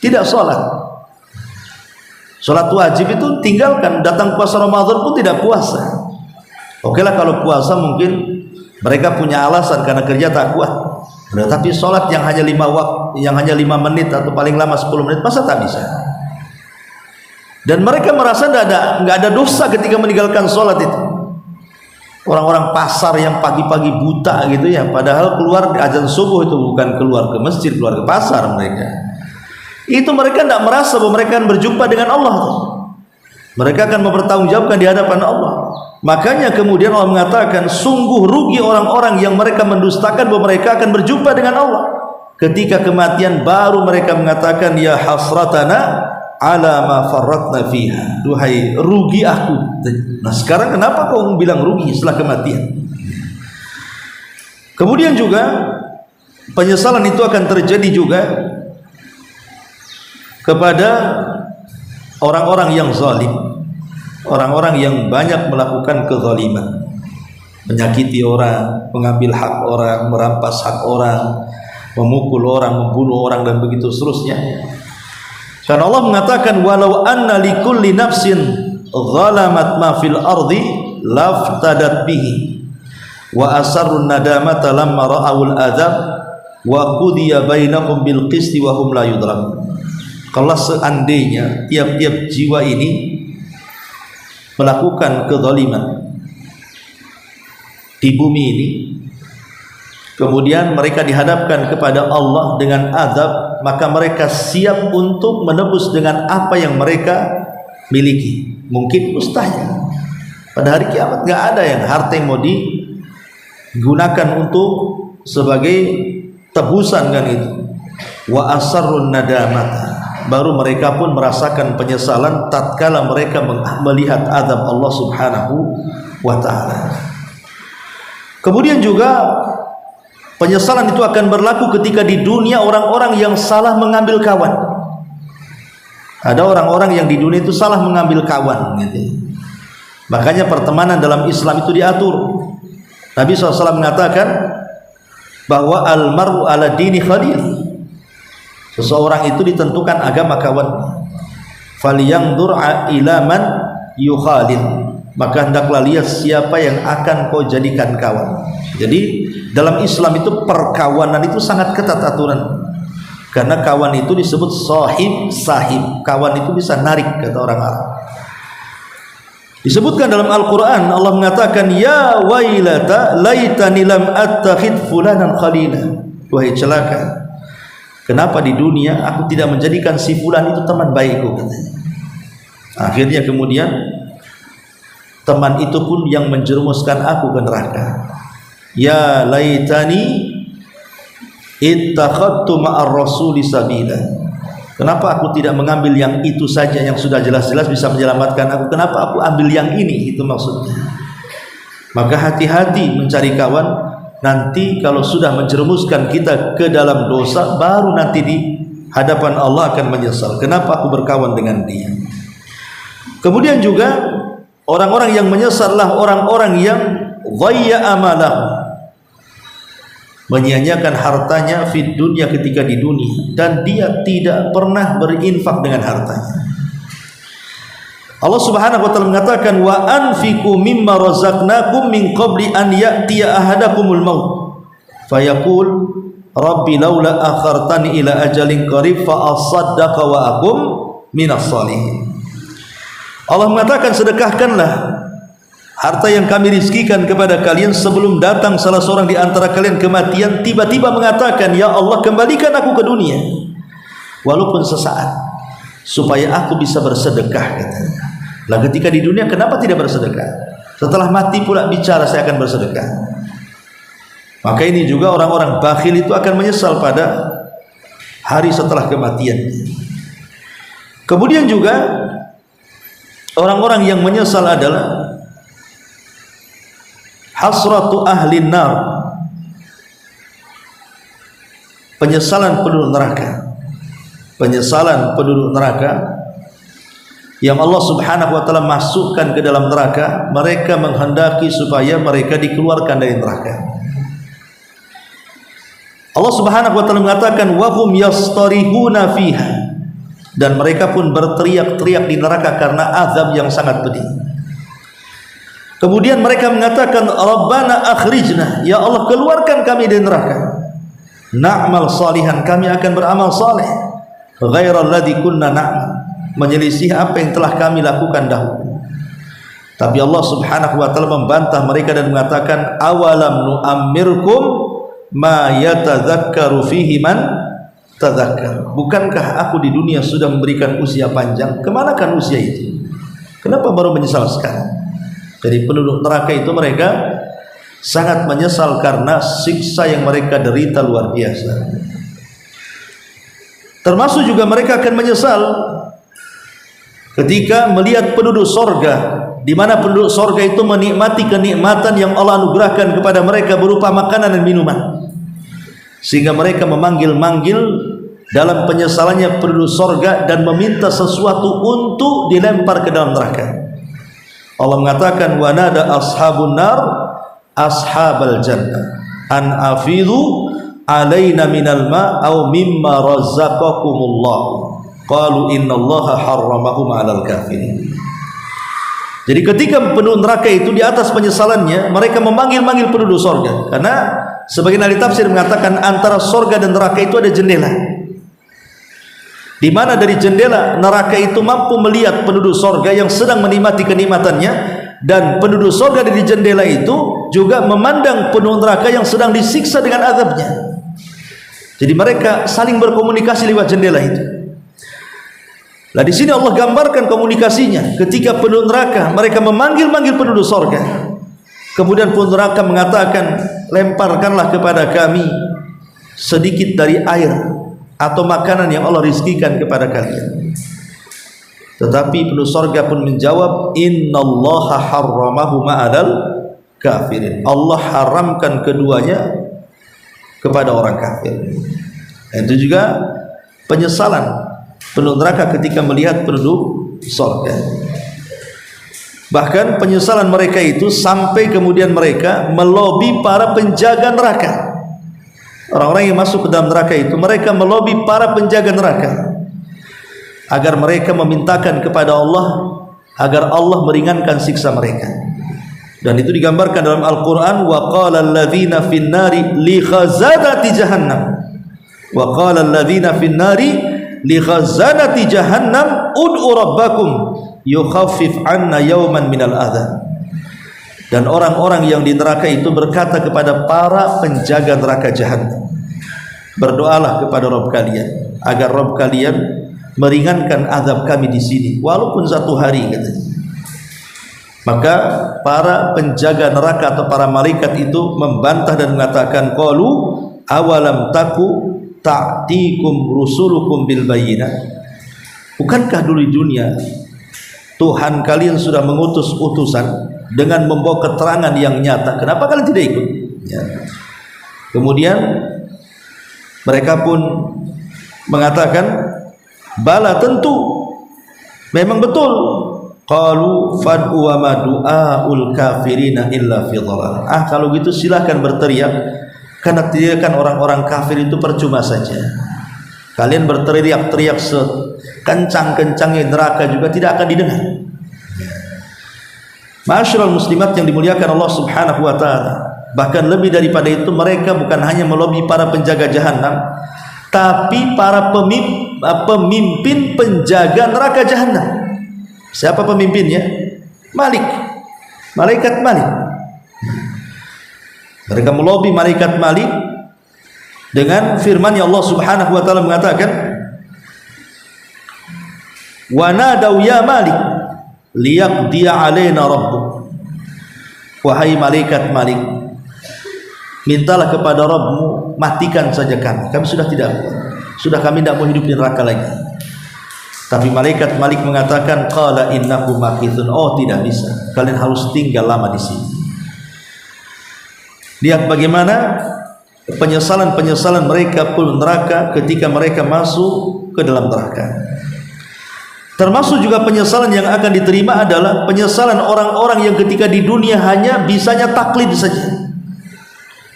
Tidak sholat. Sholat wajib itu tinggalkan, datang puasa Ramadan pun tidak puasa. Oke lah kalau puasa mungkin mereka punya alasan karena kerja tak kuat. Tapi sholat yang hanya 5 waktu, yang hanya 5 menit atau paling lama 10 menit, masa tak bisa? Dan mereka merasa nggak ada dosa ketika meninggalkan sholat itu. Orang-orang pasar yang pagi-pagi buta gitu ya, padahal keluar di azan subuh itu bukan keluar ke masjid, keluar ke pasar mereka. Itu mereka tidak merasa bahwa mereka akan berjumpa dengan Allah. Mereka akan mempertanggungjawabkan di hadapan Allah. Makanya kemudian Allah mengatakan, sungguh rugi orang-orang yang mereka mendustakan bahwa mereka akan berjumpa dengan Allah. Ketika kematian baru mereka mengatakan, ya hasratana ala ma farratna fiha, duhai rugi aku. Nah sekarang kenapa kau bilang rugi setelah kematian? Kemudian juga penyesalan itu akan terjadi juga kepada orang-orang yang zalim, orang-orang yang banyak melakukan kezaliman, menyakiti orang, mengambil hak orang, merampas hak orang, memukul orang, membunuh orang, dan begitu seterusnya. Dan Allah mengatakan, walau anna likulli nafsin zalamat ma fil ardi laftadat bihi wa asarrun nadamata lamma ra'awul adzab wa qudiya bainahum bil qisti wa hum la yudramun. Kalau seandainya tiap-tiap jiwa ini melakukan kezaliman di bumi ini, kemudian mereka dihadapkan kepada Allah dengan azab, maka mereka siap untuk menebus dengan apa yang mereka miliki. Mungkin mustahil. Pada hari kiamat nggak ada yang harta yang mau digunakan untuk sebagai tebusan kan itu. Wa asarrun nadamata, baru mereka pun merasakan penyesalan tatkala mereka melihat azab Allah Subhanahu wa taala. Kemudian juga penyesalan itu akan berlaku ketika di dunia orang-orang yang salah mengambil kawan. Ada orang-orang yang di dunia itu salah mengambil kawan gitu. Makanya pertemanan dalam Islam itu diatur. Nabi SAW mengatakan bahwa al-mar'u ala dini khalil. Seseorang itu ditentukan agama kawan. Falyanzur ila man yukhalil. Maka hendaklah lihat siapa yang akan kau jadikan kawan. Jadi dalam Islam itu perkawanan itu sangat ketat aturan. Karena kawan itu disebut sahib. Kawan itu bisa narik, kata orang Arab. Disebutkan dalam Al-Quran, Allah mengatakan, ya wailata laitani lam attakhid fulanan khalila. Wahai celaka, kenapa di dunia aku tidak menjadikan si fulan itu teman baikku, katanya. Akhirnya kemudian teman itu pun yang menjerumuskan aku ke neraka. Ya laitani ittakhadtu ma'ar rasuli sabila. Kenapa aku tidak mengambil yang itu saja yang sudah jelas-jelas bisa menyelamatkan aku? Kenapa aku ambil yang ini? Itu maksudnya. Maka hati-hati mencari kawan. Nanti kalau sudah menjerumuskan kita ke dalam dosa, baru nanti di hadapan Allah akan menyesal. Kenapa aku berkawan dengan dia? Kemudian juga Orang-orang yang menyesallah orang-orang yang dhayya amalah, menyia-nyiakan hartanya fid dunya, ketika di dunia, dan dia tidak pernah berinfak dengan hartanya. Allah Subhanahu wa taala mengatakan, wa anfiqu mimma razaqnakum min qabli an ya'tiya ahadakumul maut fayaqul rabbi laula akhartani ila ajalin qarib fa asaddaqa wa akum minas shalihin. Allah mengatakan, sedekahkanlah harta yang kami rizkikan kepada kalian sebelum datang salah seorang di antara kalian kematian, tiba-tiba mengatakan, ya Allah, kembalikan aku ke dunia walaupun sesaat supaya aku bisa bersedekah, katanya. Lah ketika di dunia kenapa tidak bersedekah? Setelah mati pula bicara saya akan bersedekah. Maka ini juga orang-orang bakhil itu akan menyesal pada hari setelah kematian. Kemudian juga orang-orang yang menyesal adalah hasratu ahli nar, penyesalan penduduk neraka. Penyesalan penduduk neraka yang Allah Subhanahu wa taala masukkan ke dalam neraka, mereka menghendaki supaya mereka dikeluarkan dari neraka. Allah Subhanahu wa taala mengatakan, wa hum yastarihuna fiha, dan mereka pun berteriak-teriak di neraka karena azab yang sangat pedih. Kemudian mereka mengatakan, Rabbana akhrijna, ya Allah, keluarkan kami dari neraka. Na'mal salihan, kami akan beramal saleh, ghairal ladzi kunna na'mal, menyelisih apa yang telah kami lakukan dahulu. Tapi Allah Subhanahu wa taala membantah mereka dan mengatakan, awalam nu'ammirkum ma yatadzakkaru fihi man tadzakkar. Bukankah aku di dunia sudah memberikan usia panjang? Kemanakan usia itu? Kenapa baru menyesal sekarang? Jadi penduduk neraka itu mereka sangat menyesal karena siksa yang mereka derita luar biasa. Termasuk juga mereka akan menyesal ketika melihat penduduk sorga, di mana penduduk sorga itu menikmati kenikmatan yang Allah anugerahkan kepada mereka berupa makanan dan minuman, sehingga mereka memanggil-manggil dalam penyesalannya penduduk sorga dan meminta sesuatu untuk dilempar ke dalam neraka. Allah mengatakan, wa nada ashabun nar ashabal jannah an afidhu alaina minal ma aw mimma razaqakumullah qalu innallaha harramahum 'alal kafirin. Jadi ketika penduduk neraka itu di atas penyesalannya, mereka memanggil-manggil penduduk sorga, karena sebagian ahli tafsir mengatakan antara sorga dan neraka itu ada jendela, di mana dari jendela neraka itu mampu melihat penduduk sorga yang sedang menikmati kenikmatannya, dan penduduk sorga dari jendela itu juga memandang penduduk neraka yang sedang disiksa dengan azabnya. Jadi mereka saling berkomunikasi lewat jendela itu. Nah, di sini Allah gambarkan komunikasinya ketika penduduk neraka mereka memanggil-manggil penduduk sorga. Kemudian penduduk neraka mengatakan, lemparkanlah kepada kami sedikit dari air atau makanan yang Allah rizkikan kepada kalian. Tetapi penduduk sorga pun menjawab, innallaha harramahu ma'adal kafirin. Allah haramkan keduanya kepada orang kafir. Dan itu juga penyesalan penduduk neraka ketika melihat penduduk sorga. Bahkan penyesalan mereka itu sampai kemudian mereka melobi para penjaga neraka. Orang-orang yang masuk ke dalam neraka itu, mereka melobi para penjaga neraka agar mereka memintakan kepada Allah agar Allah meringankan siksa mereka. Dan itu digambarkan dalam Al-Quran, wa qala alladhina fin nari li khazanati jahannam, wa qala alladhina fin nari li khazanati jahannam ud'u rabbakum yukhaffif anna yawman minal adha. Dan orang-orang yang di neraka itu berkata kepada para penjaga neraka jahanam, berdoalah kepada Rabb kalian agar Rabb kalian meringankan azab kami di sini walaupun satu hari, katanya. Maka para penjaga neraka atau para malaikat itu membantah dan mengatakan, qalu awalam taku ta'tikum rusulukum bil bayyinat. Bukankah dulu di dunia Tuhan kalian sudah mengutus utusan dengan membawa keterangan yang nyata, kenapa kalian tidak ikut? Ya. Kemudian mereka pun mengatakan, bala, tentu memang betul Qalu fad'u wa ma du'aul kafirina illa fi dhalal. Kalau gitu silahkan berteriak, karena teriakan orang-orang kafir itu percuma saja. Kalian berteriak-teriak sekencang-kencangnya neraka juga tidak akan didengar. Ma'asyiral muslimat yang dimuliakan Allah Subhanahu wa taala, bahkan lebih daripada itu, mereka bukan hanya melobi para penjaga jahanam, tapi para pemimpin penjaga neraka jahanam. Siapa pemimpinnya? Malik, malaikat Malik. Mereka melobi malaikat Malik dengan firman Allah Subhanahu wa taala mengatakan, wa nadau ya Malik liyaqdiya alaina rabbuk. Wahai malaikat Malik, mintalah kepada Rabbmu, matikan saja kami sudah kami tidak mau hidup di neraka lagi. Tapi malaikat Malik mengatakan, qala innakum makithun. Oh, tidak bisa, kalian harus tinggal lama di sini. Lihat bagaimana penyesalan mereka pun neraka ketika mereka masuk ke dalam neraka. Termasuk juga penyesalan yang akan diterima adalah penyesalan orang-orang yang ketika di dunia hanya bisanya taklid saja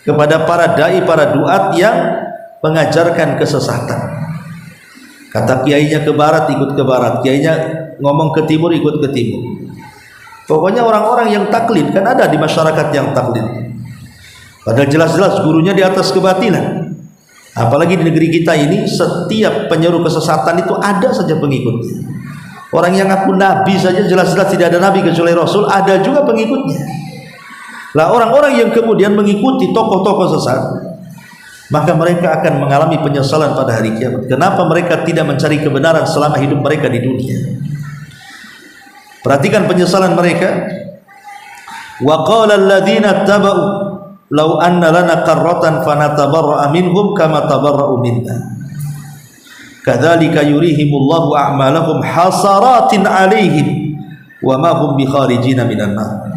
kepada para dai, para duat yang mengajarkan kesesatan. Kata kiainya ke barat, ikut ke barat. Kiainya ngomong ke timur, ikut ke timur. Pokoknya orang-orang yang taklid, kan ada di masyarakat yang taklid. Padahal jelas-jelas gurunya di atas kebatilan. Apalagi di negeri kita ini, setiap penyeru kesesatan itu ada saja pengikutnya. Orang yang ngaku nabi saja jelas-jelas tidak ada nabi kecuali Rasul, ada juga pengikutnya. Lah orang-orang yang kemudian mengikuti tokoh-tokoh sesat, maka mereka akan mengalami penyesalan pada hari kiamat. Kenapa mereka tidak mencari kebenaran selama hidup mereka di dunia? Perhatikan penyesalan mereka. Wa qala alladziina taba'u law anna lana qarratan fanatabarra'a minhum kama tabarra'u minna. Kadzalika yurihimullahu a'malahum hasaratin 'alaihim wa ma hum bikharijina minan nar.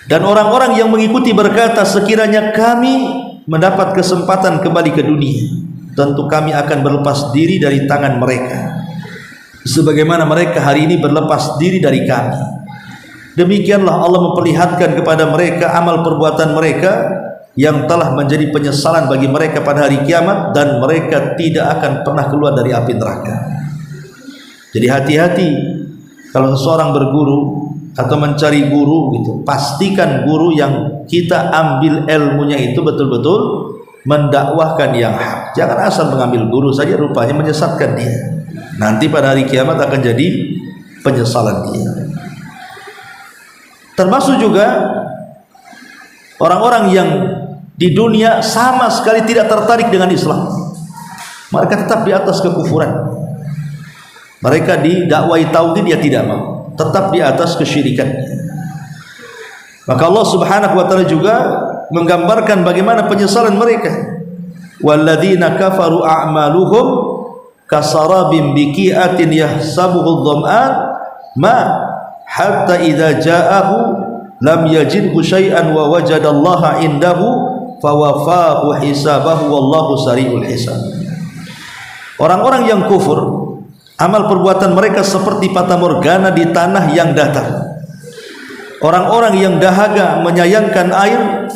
Dan orang-orang yang mengikuti berkata, sekiranya kami mendapat kesempatan kembali ke dunia, tentu kami akan berlepas diri dari tangan mereka, sebagaimana mereka hari ini berlepas diri dari kami. Demikianlah Allah memperlihatkan kepada mereka amal perbuatan mereka yang telah menjadi penyesalan bagi mereka pada hari kiamat, dan mereka tidak akan pernah keluar dari api neraka. Jadi hati-hati kalau seseorang berguru atau mencari guru gitu, pastikan guru yang kita ambil ilmunya itu betul-betul mendakwahkan yang hak. Jangan asal mengambil guru saja, rupanya menyesatkan dia. Nanti pada hari kiamat akan jadi penyesalan dia. Termasuk juga orang-orang yang di dunia sama sekali tidak tertarik dengan Islam. Mereka tetap di atas kekufuran. Mereka didakwai tauhid, dia tidak mau, tetap di atas kesyirikan. Maka Allah Subhanahu wa taala juga menggambarkan bagaimana penyesalan mereka. Walladzina kafaru a'maluhum kasarabin biqi'atin yahsabuhu adh-dhama'an ma hatta idza ja'ahu lam yajidhu syai'an wa wajadallaha indahu fawafahu hisabahu wallahu sari'ul hisab. Orang-orang yang kufur, amal perbuatan mereka seperti fata morgana di tanah yang datar. Orang-orang yang dahaga menyayangkan air,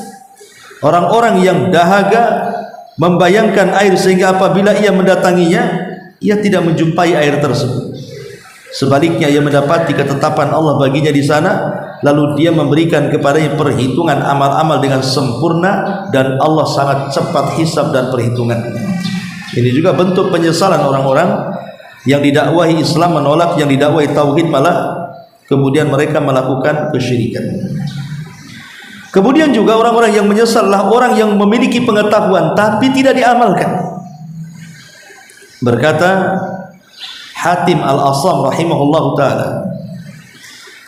orang-orang yang dahaga membayangkan air sehingga apabila ia mendatanginya, ia tidak menjumpai air tersebut. Sebaliknya ia mendapati ketetapan Allah baginya di sana, lalu dia memberikan kepadanya perhitungan amal-amal dengan sempurna, dan Allah sangat cepat hisab dan perhitungan. Ini juga bentuk penyesalan orang-orang yang didakwahi Islam menolak, yang didakwahi tauhid malah kemudian mereka melakukan kesyirikan. Kemudian juga orang-orang yang menyesallah orang yang memiliki pengetahuan tapi tidak diamalkan. Berkata Hatim Al-Asam rahimahullahu taala,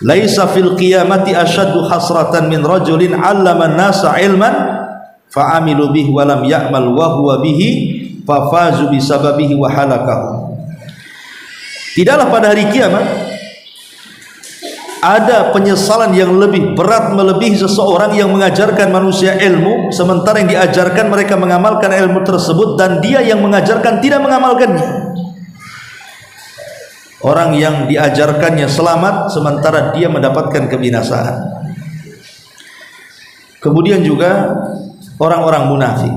laisa fil qiyamati asyaddu hasratan min rajulin 'allama an-nasa 'ilman fa'amilu bihi wa lam ya'mal wa huwa bihi fafazu bisababihi wa halakahu. Tidaklah pada hari kiamat ada penyesalan yang lebih berat melebihi seseorang yang mengajarkan manusia ilmu, sementara yang diajarkan mereka mengamalkan ilmu tersebut, dan dia yang mengajarkan tidak mengamalkannya. orang yang diajarkannya selamat sementara dia mendapatkan kebinasaan. Kemudian juga orang-orang munafik,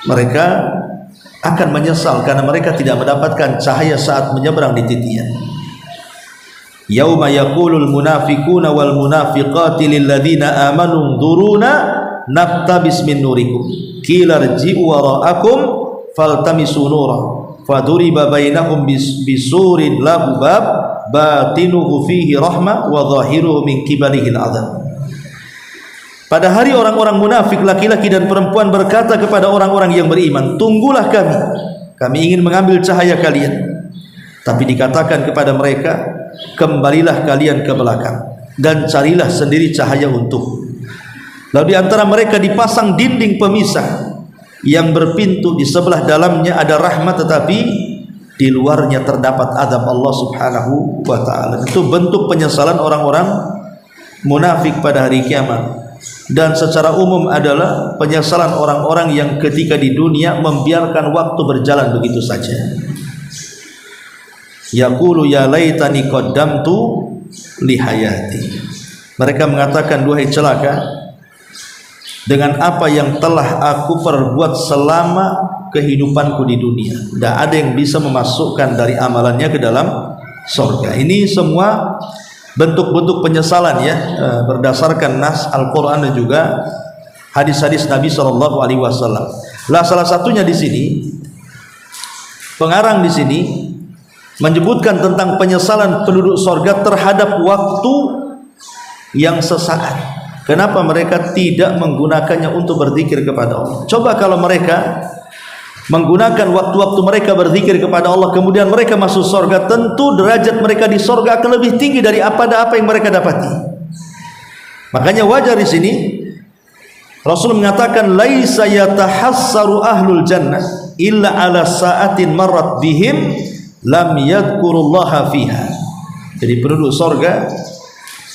mereka akan menyesal karena mereka tidak mendapatkan cahaya saat menyeberang di titian. Yauma yaqulul munafiquna wal munafiqati lil ladzina amanu dzuruna naqtabis min nurikum qila irji'u wara'akum faltamisu nura faduriba bainahum bisurin lahu bab batinuhu fihi rahmah wa zahiruhu min qibalihi al-'adzab. Pada hari orang-orang munafik laki-laki dan perempuan berkata kepada orang-orang yang beriman, tunggulah kami ingin mengambil cahaya kalian. Tapi dikatakan kepada mereka, kembalilah kalian ke belakang dan carilah sendiri cahaya untukmu. Lalu di antara mereka dipasang dinding pemisah yang berpintu, di sebelah dalamnya ada rahmat tetapi di luarnya terdapat azab Allah Subhanahu wa taala. Itu bentuk penyesalan orang-orang munafik pada hari kiamat. Dan secara umum adalah penyesalan orang-orang yang ketika di dunia membiarkan waktu berjalan begitu saja. Yaqulu ya laitani qaddamtu li hayati. Mereka mengatakan, duhai celaka dengan apa yang telah aku perbuat selama kehidupanku di dunia. Tidak ada yang bisa memasukkan dari amalannya ke dalam surga. Ini semua bentuk-bentuk penyesalan ya, berdasarkan nas Al-Quran dan juga hadis-hadis Nabi SAW. Lah salah satunya di sini, pengarang di sini menyebutkan tentang penyesalan penduduk surga terhadap waktu yang sesaat. Kenapa mereka tidak menggunakannya untuk berzikir kepada Allah? Coba kalau mereka menggunakan waktu-waktu mereka berzikir kepada Allah, kemudian mereka masuk surga, tentu derajat mereka di surga akan lebih tinggi dari apa yang mereka dapati. Makanya wajar di sini Rasul mengatakan, laisa yatahassaru ahlul jannah illa ala sa'atin marrat bihim lam yadhkurullaha fiha. Jadi penduduk surga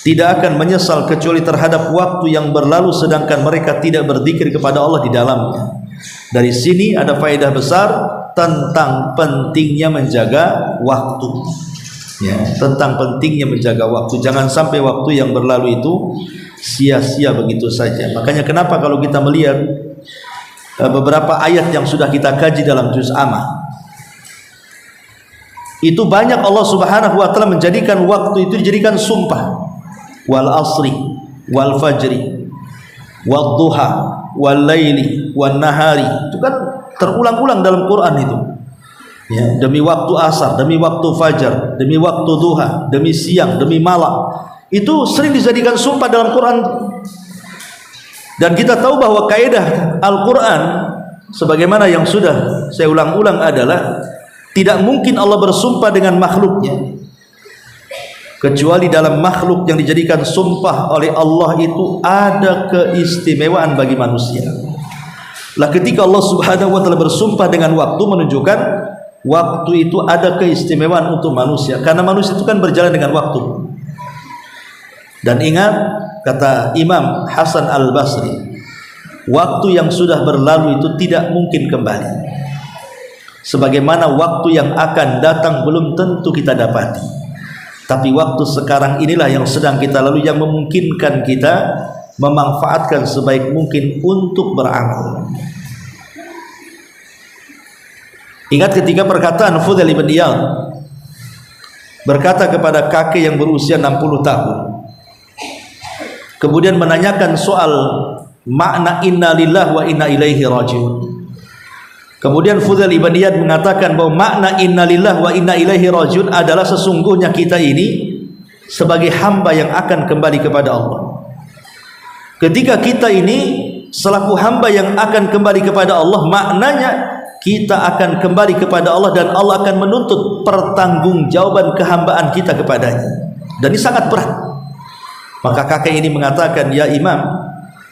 tidak akan menyesal kecuali terhadap waktu yang berlalu sedangkan mereka tidak berzikir kepada Allah di dalamnya. Dari sini ada faedah besar tentang pentingnya menjaga waktu. Ya, tentang pentingnya menjaga waktu. Jangan sampai waktu yang berlalu itu sia-sia begitu saja. Makanya kenapa kalau kita melihat beberapa ayat yang sudah kita kaji dalam juz Amma, itu banyak Allah Subhanahu wa taala menjadikan waktu itu dijadikan sumpah. Wal asri wal fajri wal duha wal laili wan nahari. Itu kan terulang-ulang dalam Quran itu. Ya, demi waktu asar, demi waktu fajar, demi waktu duha, demi siang, demi malam. Itu sering dijadikan sumpah dalam Quran. Dan kita tahu bahwa kaidah Al-Quran sebagaimana yang sudah saya ulang-ulang adalah tidak mungkin Allah bersumpah dengan makhluknya, kecuali dalam makhluk yang dijadikan sumpah oleh Allah itu ada keistimewaan bagi manusia. Lah ketika Allah Subhanahu wa taala bersumpah dengan waktu, menunjukkan waktu itu ada keistimewaan untuk manusia, karena manusia itu kan berjalan dengan waktu. Dan ingat kata Imam Hasan Al-Basri, waktu yang sudah berlalu itu tidak mungkin kembali, sebagaimana waktu yang akan datang belum tentu kita dapati. Tapi waktu sekarang inilah yang sedang kita lalui, yang memungkinkan kita memanfaatkan sebaik mungkin untuk beramal. Ingat ketika perkataan Fudail bin Iyad berkata kepada kakek yang berusia 60 tahun, kemudian menanyakan soal makna inna lillahi wa inna ilaihi rajiun. Kemudian Fudail bin Iyad mengatakan bahwa makna inna lillahi wa inna ilaihi rajiun adalah sesungguhnya kita ini sebagai hamba yang akan kembali kepada Allah. Ketika kita ini selaku hamba yang akan kembali kepada Allah, maknanya kita akan kembali kepada Allah dan Allah akan menuntut pertanggungjawaban kehambaan kita kepadanya. Dan ini sangat berat. Maka kakek ini mengatakan, ya Imam,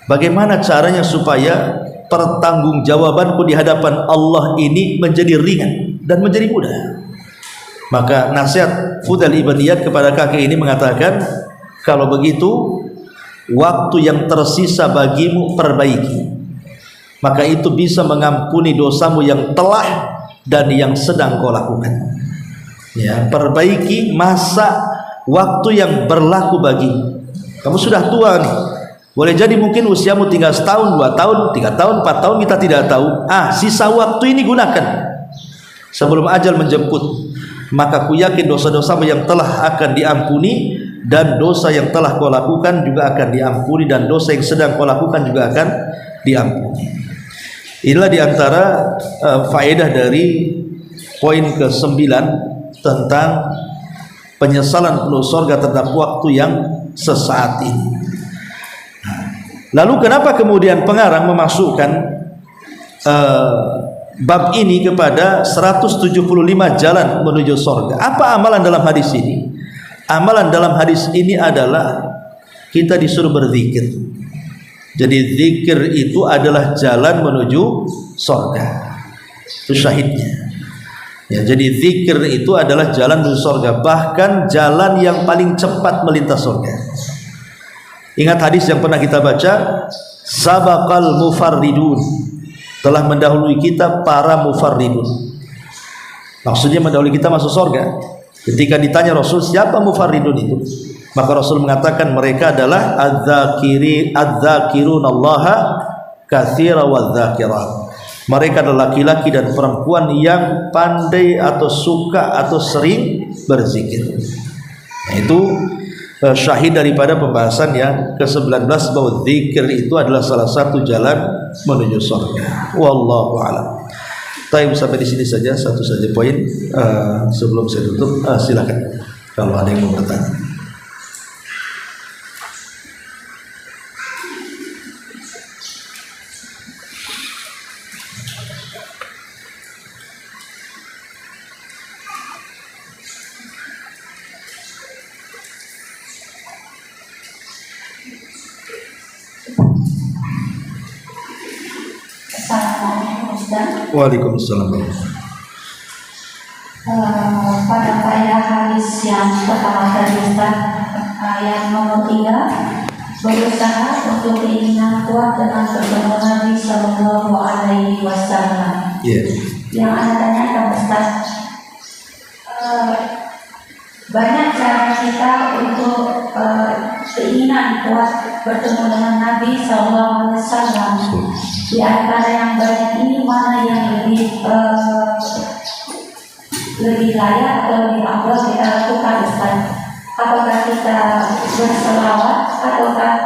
bagaimana caranya supaya pertanggungjawabanku di hadapan Allah ini menjadi ringan dan menjadi mudah? Maka nasihat Fudail bin Iyad kepada kakek ini mengatakan, kalau begitu waktu yang tersisa bagimu perbaiki, maka itu bisa mengampuni dosamu yang telah dan yang sedang kau lakukan. Ya, perbaiki masa waktu yang berlaku bagi. Kamu sudah tua nih. Boleh jadi mungkin usiamu tinggal setahun, 2 tahun, 3 tahun, 4 tahun, kita tidak tahu. Sisa waktu ini gunakan sebelum ajal menjemput. Maka ku yakin dosa-dosamu yang telah akan diampuni, dan dosa yang telah kau lakukan juga akan diampuni, dan dosa yang sedang kau lakukan juga akan diampuni. Inilah diantara faedah dari poin ke-9 tentang penyesalan penuh surga terhadap waktu yang sesaat ini. Lalu kenapa kemudian pengarang memasukkan bab ini kepada 175 jalan menuju surga? Apa amalan dalam hadis ini? Amalan dalam hadis ini adalah kita disuruh berzikir. Jadi zikir itu adalah jalan menuju surga. Itu syahidnya. Ya, jadi zikir itu adalah jalan menuju surga, bahkan jalan yang paling cepat melintas surga. Ingat hadis yang pernah kita baca, sabaqal mufarridun, telah mendahului kita para mufarridun. Maksudnya mendahului kita masuk surga. Ketika ditanya Rasul, siapa mufarridun itu? Maka Rasul mengatakan mereka adalah adz-dzakirunallaha katsira wadz-dzakirat. Mereka adalah laki-laki dan perempuan yang pandai atau suka atau sering berzikir. Nah, itu syahid daripada pembahasan yang ke-19 bahwa zikir itu adalah salah satu jalan menuju surga. Wallahu a'lam. Taib, sampai di sini saja, satu saja poin sebelum saya tutup. Silakan kalau ada yang mau bertanya. Waalaikumsalam. Pada faedah hadis yang pertama tadi Ustaz, yang nomor 3, berusaha untuk keinginan kuat dengan bertemu Nabi Sallallahu Alaihi Wasallam. Yang Anda tanyakan Ustaz, banyak cara kita untuk keinginan kuat bertemu dengan Nabi Sallallahu Alaihi Wasallam. Di antara yang banyak ini mana yang lebih layak atau lebih afdal kita lakukan Ustaz? Apakah kita berselawat ataukah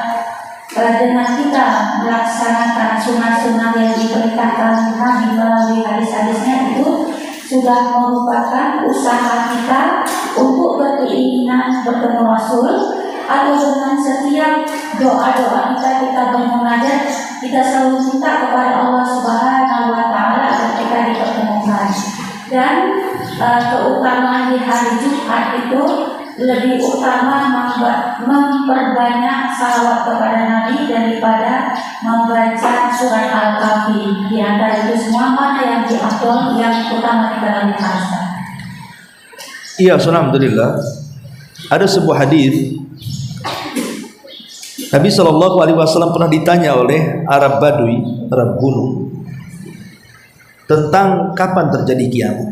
dengan kita melaksanakan sunnah-sunnah yang diperintahkan Nabi melalui hadis-hadisnya itu sudah merupakan usaha kita untuk berkeinginan bertemu Rasul, atau dengan setiap doa-doa kita bermunajat kita selalu minta kepada Allah Subhanahu wa Ta'ala agar kita dipertemukan. Dan keutamaan di hari Jumat itu lebih utama memperbanyak salawat kepada Nabi daripada membaca surat Al-Kahfi. Di antara itu semua mana yang diafdal, yang utama kita lakukan? Iya, alhamdulillah. Ada sebuah hadis Nabi SAW pernah ditanya oleh Arab Badui, Arab gunung, tentang kapan terjadi kiamat.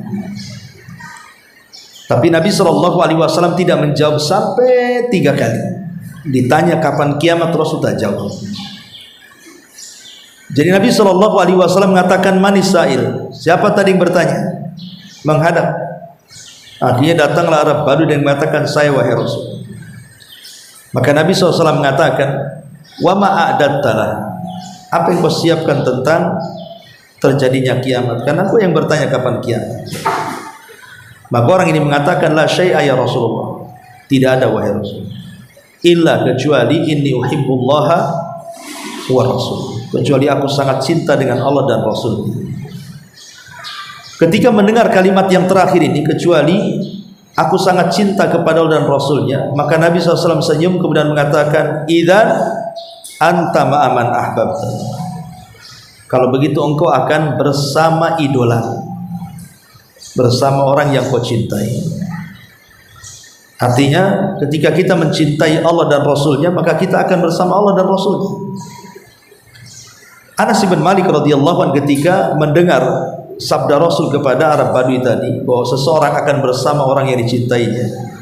Tapi Nabi SAW tidak menjawab sampai 3 kali. Ditanya kapan kiamat, Rasul tak jawab. Jadi Nabi SAW mengatakan, manis sa'il, siapa tadi yang bertanya? Menghadap. Akhirnya datanglah Arab Badui dan mengatakan, saya wahai Rasul. Maka Nabi SAW mengatakan, wa ma'adattalah, apa yang kau siapkan tentang terjadinya kiamat? Karena aku yang bertanya kapan kiamat. Maka orang ini mengatakan, la syai'a ya Rasulullah, tidak ada wahai Rasul, illa kecuali inni uhibbullaha wa rasul, kecuali aku sangat cinta dengan Allah dan Rasul. Ketika mendengar kalimat yang terakhir ini, kecuali aku sangat cinta kepada Allah dan Rasulnya, maka Nabi SAW senyum kemudian mengatakan, idzan anta ma'aman ahbabta, kalau begitu engkau akan bersama idola, bersama orang yang kau cintai. Artinya ketika kita mencintai Allah dan Rasulnya, maka kita akan bersama Allah dan Rasulnya. Anas bin Malik radhiyallahu anhu ketika mendengar sabda Rasul kepada Arab Badui tadi, bahwa seseorang akan bersama orang yang dicintainya.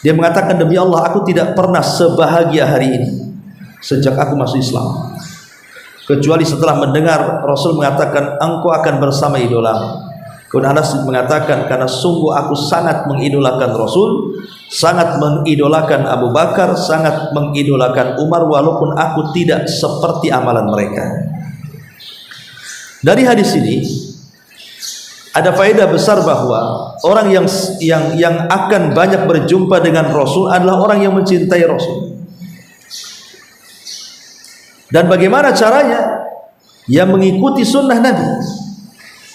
Dia mengatakan, demi Allah aku tidak pernah sebahagia hari ini sejak aku masuk Islam, kecuali setelah mendengar Rasul mengatakan engkau akan bersama idolamu. Kemudian Anas mengatakan, karena sungguh aku sangat mengidolakan Rasul, sangat mengidolakan Abu Bakar, sangat mengidolakan Umar, walaupun aku tidak seperti amalan mereka. Dari hadis ini ada faedah besar bahwa orang yang akan banyak berjumpa dengan Rasul adalah orang yang mencintai Rasul. Dan bagaimana caranya? Ya mengikuti sunnah Nabi.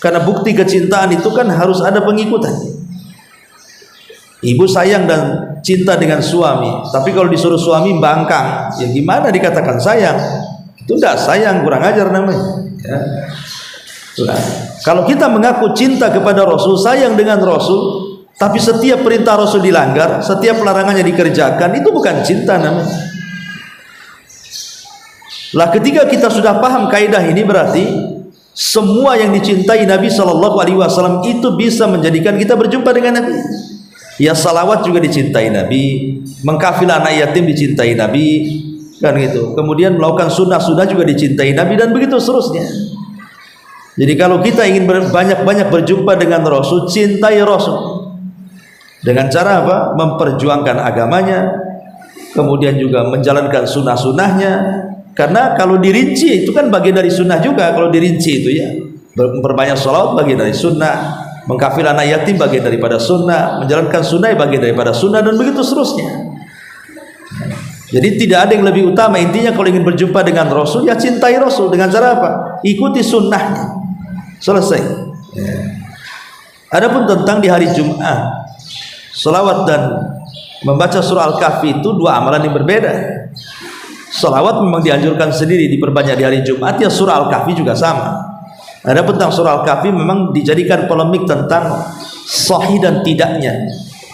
Karena bukti kecintaan itu kan harus ada pengikutan. Ibu sayang dan cinta dengan suami, tapi kalau disuruh suami bangkang, ya gimana dikatakan sayang? Itu enggak sayang, kurang ajar namanya. Ya. Kalau kita mengaku cinta kepada Rasul, sayang dengan Rasul, tapi setiap perintah Rasul dilanggar, setiap larangannya dikerjakan, itu bukan cinta namanya. Lah ketika kita sudah paham kaidah ini, berarti semua yang dicintai Nabi Shallallahu Alaihi Wasallam itu bisa menjadikan kita berjumpa dengan Nabi. Ya salawat juga dicintai Nabi, mengkafilah anak yatim dicintai Nabi, kan gitu. Kemudian melakukan sunnah-sunnah juga dicintai Nabi, dan begitu seterusnya. Jadi kalau kita ingin banyak-banyak berjumpa dengan Rasul, cintai Rasul. Dengan cara apa? Memperjuangkan agamanya, kemudian juga menjalankan sunnah-sunnahnya. Karena kalau dirinci itu kan bagian dari sunnah juga. Kalau dirinci itu ya, memperbanyak sholawat bagian dari sunnah, mengkafil anak yatim bagian daripada sunnah, menjalankan sunnah bagian daripada sunnah, dan begitu seterusnya. Jadi tidak ada yang lebih utama. Intinya kalau ingin berjumpa dengan Rasul, ya cintai Rasul. Dengan cara apa? Ikuti sunnahnya. Selesai. Ya. Adapun tentang di hari Jumat, sholawat dan membaca surah Al-Kahfi itu dua amalan yang berbeda. Salawat memang dianjurkan sendiri diperbanyak di hari Jumat, ya surah Al-Kahfi juga sama. Ada tentang surah Al-Kahfi memang dijadikan polemik tentang sahih dan tidaknya.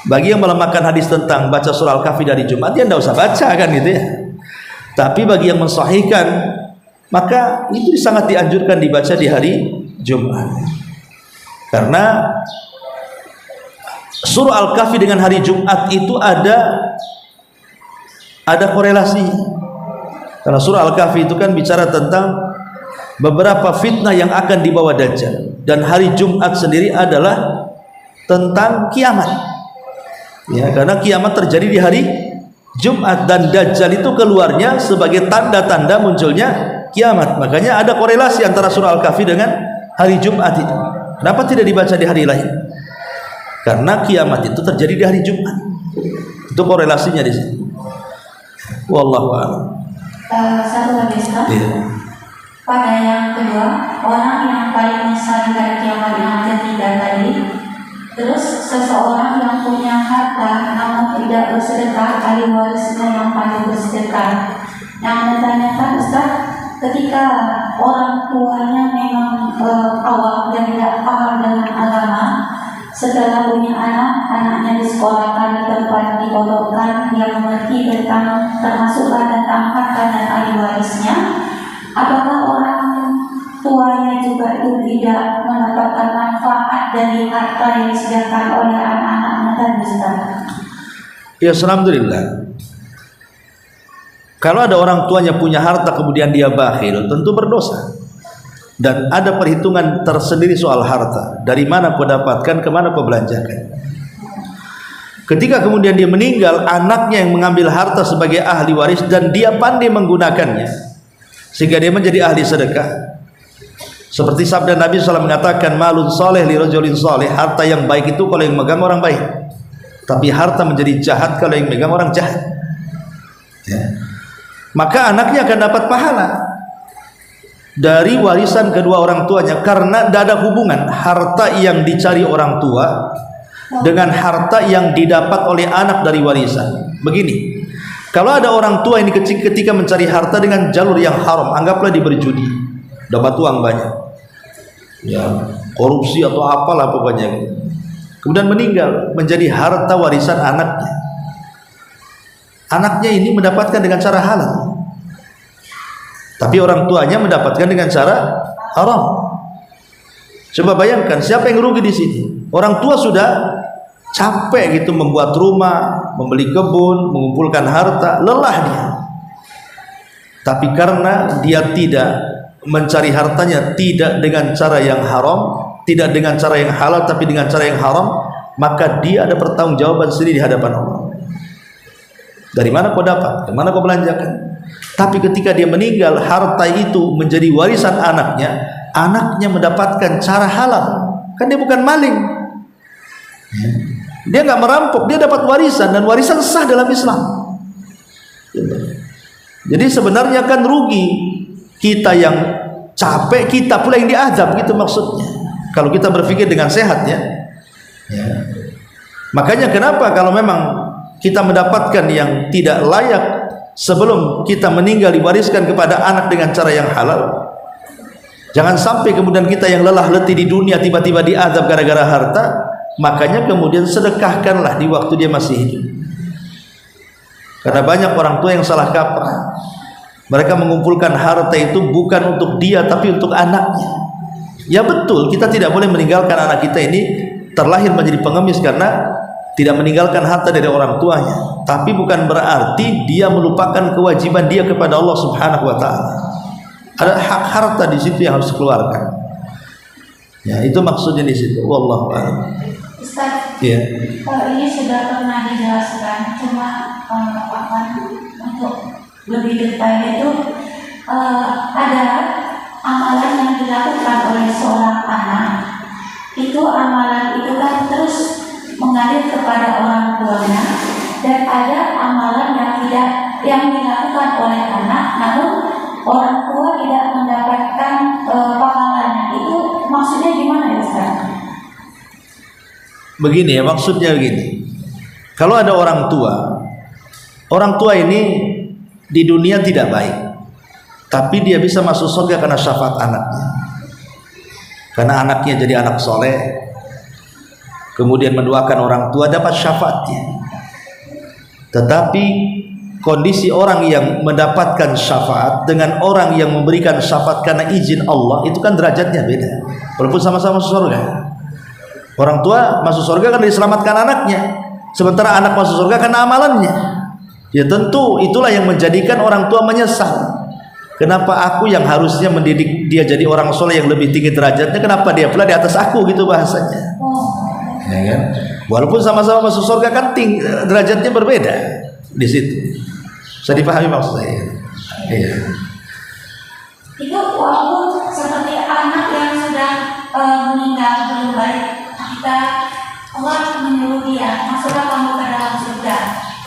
Bagi yang melemahkan hadis tentang baca surah Al-Kahfi dari Jumat, ya tidak usah baca kan gitu ya. Tapi bagi yang mensahihkan, maka itu sangat dianjurkan dibaca di hari Jumat. Karena surah Al-Kahfi dengan hari Jumat itu ada korelasinya. Karena surah Al-Kahfi itu kan bicara tentang beberapa fitnah yang akan dibawa Dajjal, dan hari Jumat sendiri adalah tentang kiamat. Ya, karena kiamat terjadi di hari Jumat, dan Dajjal itu keluarnya sebagai tanda-tanda munculnya kiamat. Makanya ada korelasi antara surah Al-Kahfi dengan hari Jumat itu. Kenapa tidak dibaca di hari lain? Karena kiamat itu terjadi di hari Jumat. Itu korelasinya di sini. Wallahu a'lam. Satu lagi Ustaz. Iya. Pada yang kedua, orang yang paling menyesal dari kiamat yang ketiga tadi, terus seseorang yang punya harta namun tidak bersedekah, ahli warisnya yang paling bersedekah. Yang menanyakan Ustaz, ketika orang tuanya memang awam dan tidak paham dengan agama, setelah punya anaknya disekolahkan di tempat dipondokkan, dia mengerti tentang termasuklah tentang harta dan ahli warisnya, apakah orang tuanya juga itu tidak mendapatkan manfaat dari harta yang disediakan oleh anak-anaknya tadi Ustaz? Ya, alhamdulillah. Kalau ada orang tuanya punya harta kemudian dia bakhil, tentu berdosa. Dan ada perhitungan tersendiri soal harta. Dari mana kau dapatkan, kemana kau belanjakan. Ketika kemudian dia meninggal, anaknya yang mengambil harta sebagai ahli waris dan dia pandai menggunakannya, sehingga dia menjadi ahli sedekah. Seperti sabda Nabi SAW mengatakan, malun soleh li rajulin soleh, harta yang baik itu kalau yang megang orang baik, tapi harta menjadi jahat kalau yang megang orang jahat. Ya. Maka anaknya akan dapat pahala dari warisan kedua orang tuanya, karena tidak ada hubungan harta yang dicari orang tua dengan harta yang didapat oleh anak dari warisan. Begini, kalau ada orang tua ini ketika mencari harta dengan jalur yang haram, anggaplah dia berjudi, dapat uang banyak, ya korupsi atau apalah pokoknya, kemudian meninggal, menjadi harta warisan anaknya. Anaknya ini mendapatkan dengan cara halal, tapi orang tuanya mendapatkan dengan cara haram. Coba bayangkan siapa yang rugi di sini? Orang tua sudah capek gitu membuat rumah, membeli kebun, mengumpulkan harta, lelah dia. Tapi karena dia tidak mencari hartanya tidak dengan cara yang haram, tidak dengan cara yang halal, tapi dengan cara yang haram, maka dia ada pertanggungjawaban sendiri di hadapan Allah. Dari mana kau dapat? Dari mana kau belanjakan? Tapi ketika dia meninggal, harta itu menjadi warisan anaknya, anaknya mendapatkan cara halal. Kan dia bukan maling. Dia nggak merampok, dia dapat warisan, dan warisan sah dalam Islam. Jadi sebenarnya kan rugi kita yang capek, kita pula yang diazab, gitu maksudnya. Kalau kita berpikir dengan sehat ya. Makanya kenapa kalau memang kita mendapatkan yang tidak layak sebelum kita meninggal diwariskan kepada anak dengan cara yang halal. Jangan sampai kemudian kita yang lelah letih di dunia tiba-tiba diazab gara-gara harta. Makanya kemudian sedekahkanlah di waktu dia masih hidup. Karena banyak orang tua yang salah kaprah. Mereka mengumpulkan harta itu bukan untuk dia tapi untuk anaknya. Ya betul, kita tidak boleh meninggalkan anak kita ini terlahir menjadi pengemis karena tidak meninggalkan harta dari orang tuanya. Tapi bukan berarti dia melupakan kewajiban dia kepada Allah Subhanahu wa taala. Ada hak harta di situ yang harus dikeluarkan. Ya, itu maksudnya di situ. Wallahu a'lam. Ustaz, Ya. ini sudah pernah dijelaskan, cuma untuk lebih detail itu ada amalan yang dilakukan oleh seorang anak. Itu amalan itu kan terus mengalir kepada orang tuanya, dan ada amalan yang dilakukan oleh anak, namun orang tua tidak mendapatkan pahalanya. Itu maksudnya gimana ya Ustaz? Begini ya, maksudnya begini. Kalau ada orang tua ini di dunia tidak baik, tapi dia bisa masuk surga karena syafaat anaknya. Karena anaknya jadi anak soleh, kemudian mendoakan orang tua, dapat syafaatnya. Tetapi kondisi orang yang mendapatkan syafaat dengan orang yang memberikan syafaat karena izin Allah, itu kan derajatnya beda, walaupun sama-sama masuk surga. Orang tua masuk surga karena diselamatkan anaknya, sementara anak masuk surga karena amalannya. Ya tentu itulah yang menjadikan orang tua menyesal. Kenapa aku yang harusnya mendidik dia jadi orang soleh yang lebih tinggi derajatnya, kenapa dia pula di atas aku, gitu bahasanya. Ya kan? Walaupun sama-sama masuk surga kan derajatnya berbeda di situ. Bisa dipahami maksud saya? Iya. Itu walaupun seperti anak yang sudah meninggal belum baik, kita Allah menyuruh dia masuklah kamu ke dalam surga,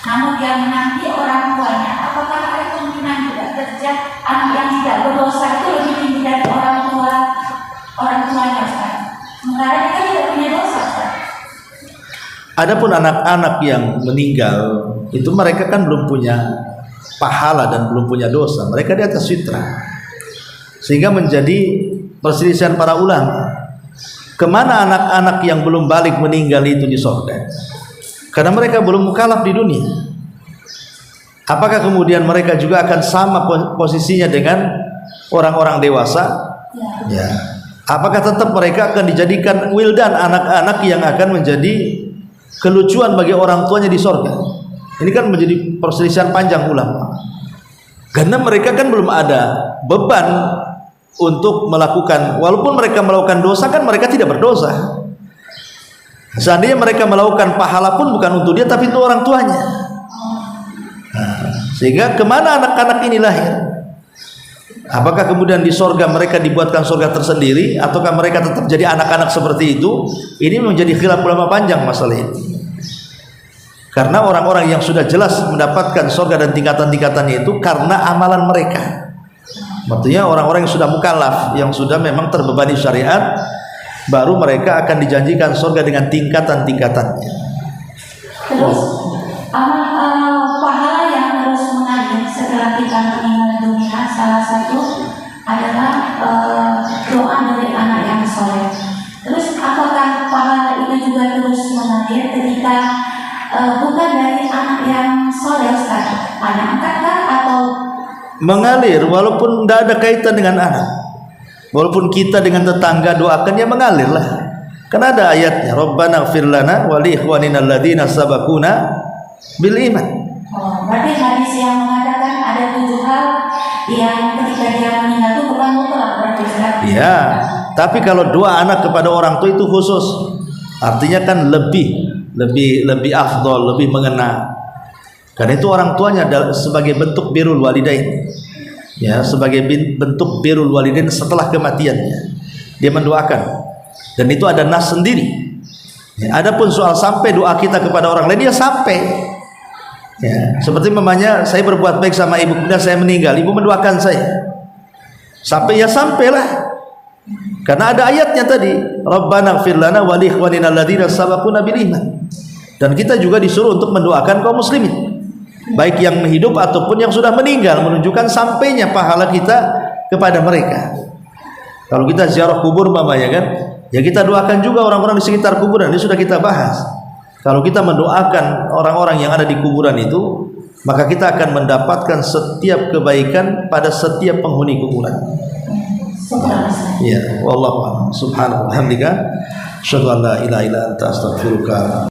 namun dia menanti orang tuanya. Apakah ada kemungkinan juga terjadi anak yang tidak berdosa itu lebih tinggi dari orang tuanya, Ustaz? Sementara kita tidak punya dosa, Ustaz. Adapun anak-anak yang meninggal itu mereka kan belum punya pahala dan belum punya dosa, mereka di atas fitrah, sehingga menjadi perselisihan para ulama. Kemana anak-anak yang belum balik meninggal itu di surga? Karena mereka belum mukallaf di dunia. Apakah kemudian mereka juga akan sama posisinya dengan orang-orang dewasa? Ya. Apakah tetap mereka akan dijadikan wildan, anak-anak yang akan menjadi kelucuan bagi orang tuanya di surga? Ini kan menjadi perselisihan panjang ulama. Karena mereka kan belum ada beban untuk melakukan, walaupun mereka melakukan dosa kan mereka tidak berdosa. Seandainya mereka melakukan pahala pun bukan untuk dia tapi untuk orang tuanya. Sehingga kemana anak-anak ini lahir? Apakah kemudian di sorga mereka dibuatkan sorga tersendiri, ataukah mereka tetap jadi anak-anak seperti itu? Ini menjadi khilaf ulama panjang masalah ini. Karena orang-orang yang sudah jelas mendapatkan sorga dan tingkatan-tingkatannya itu karena amalan mereka. Maksudnya orang-orang yang sudah mukallaf, yang sudah memang terbebani syariat, baru mereka akan dijanjikan surga dengan tingkatan-tingkatannya. Terus pahala yang harus mengalir setelah kita meninggal dunia, salah satu adalah doa dari anak yang soleh. Terus apakah pahala itu juga terus mengalir ketika bukan dari anak yang soleh, Ustaz? Anak angkat atau mengalir walaupun tidak ada kaitan dengan anak. Walaupun kita dengan tetangga doakan, ya mengalir lah. Karena ada ayatnya, Rabbana ighfir lana wa li ikhwanina alladzina sabaquna bil iman. Oh, berarti hadis yang mengatakan ada 7 hal yang ketika dia meninggal itu bukan mutlak berarti Ustaz. Iya, tapi kalau doa anak kepada orang tua itu khusus. Artinya kan lebih afdol, lebih mengena. Karena itu orang tuanya sebagai bentuk birrul walidain. Ya, sebagai bentuk birrul walidain setelah kematiannya. Dia mendoakan. Dan itu ada nas sendiri. Ya, adapun soal sampai doa kita kepada orang lain, dia sampai. Ya, seperti mamanya saya berbuat baik sama ibu, kemudian saya meninggal, ibu mendoakan saya. Sampai ya sampailah. Karena ada ayatnya tadi, Rabbana ighfir lana wa li ikhwanina alladzina sabaquna bil iman. Dan kita juga disuruh untuk mendoakan kaum muslimin, baik yang hidup ataupun yang sudah meninggal, menunjukkan sampainya pahala kita kepada mereka. Kalau kita ziarah kubur mamanya kan, ya kita doakan juga orang-orang di sekitar kuburan. Ini sudah kita bahas. Kalau kita mendoakan orang-orang yang ada di kuburan itu, maka kita akan mendapatkan setiap kebaikan pada setiap penghuni kuburan. Ya, wallahu a'lam. Subhanallah, hamdika, asyhadu an la ilaha illa anta, astaghfiruka.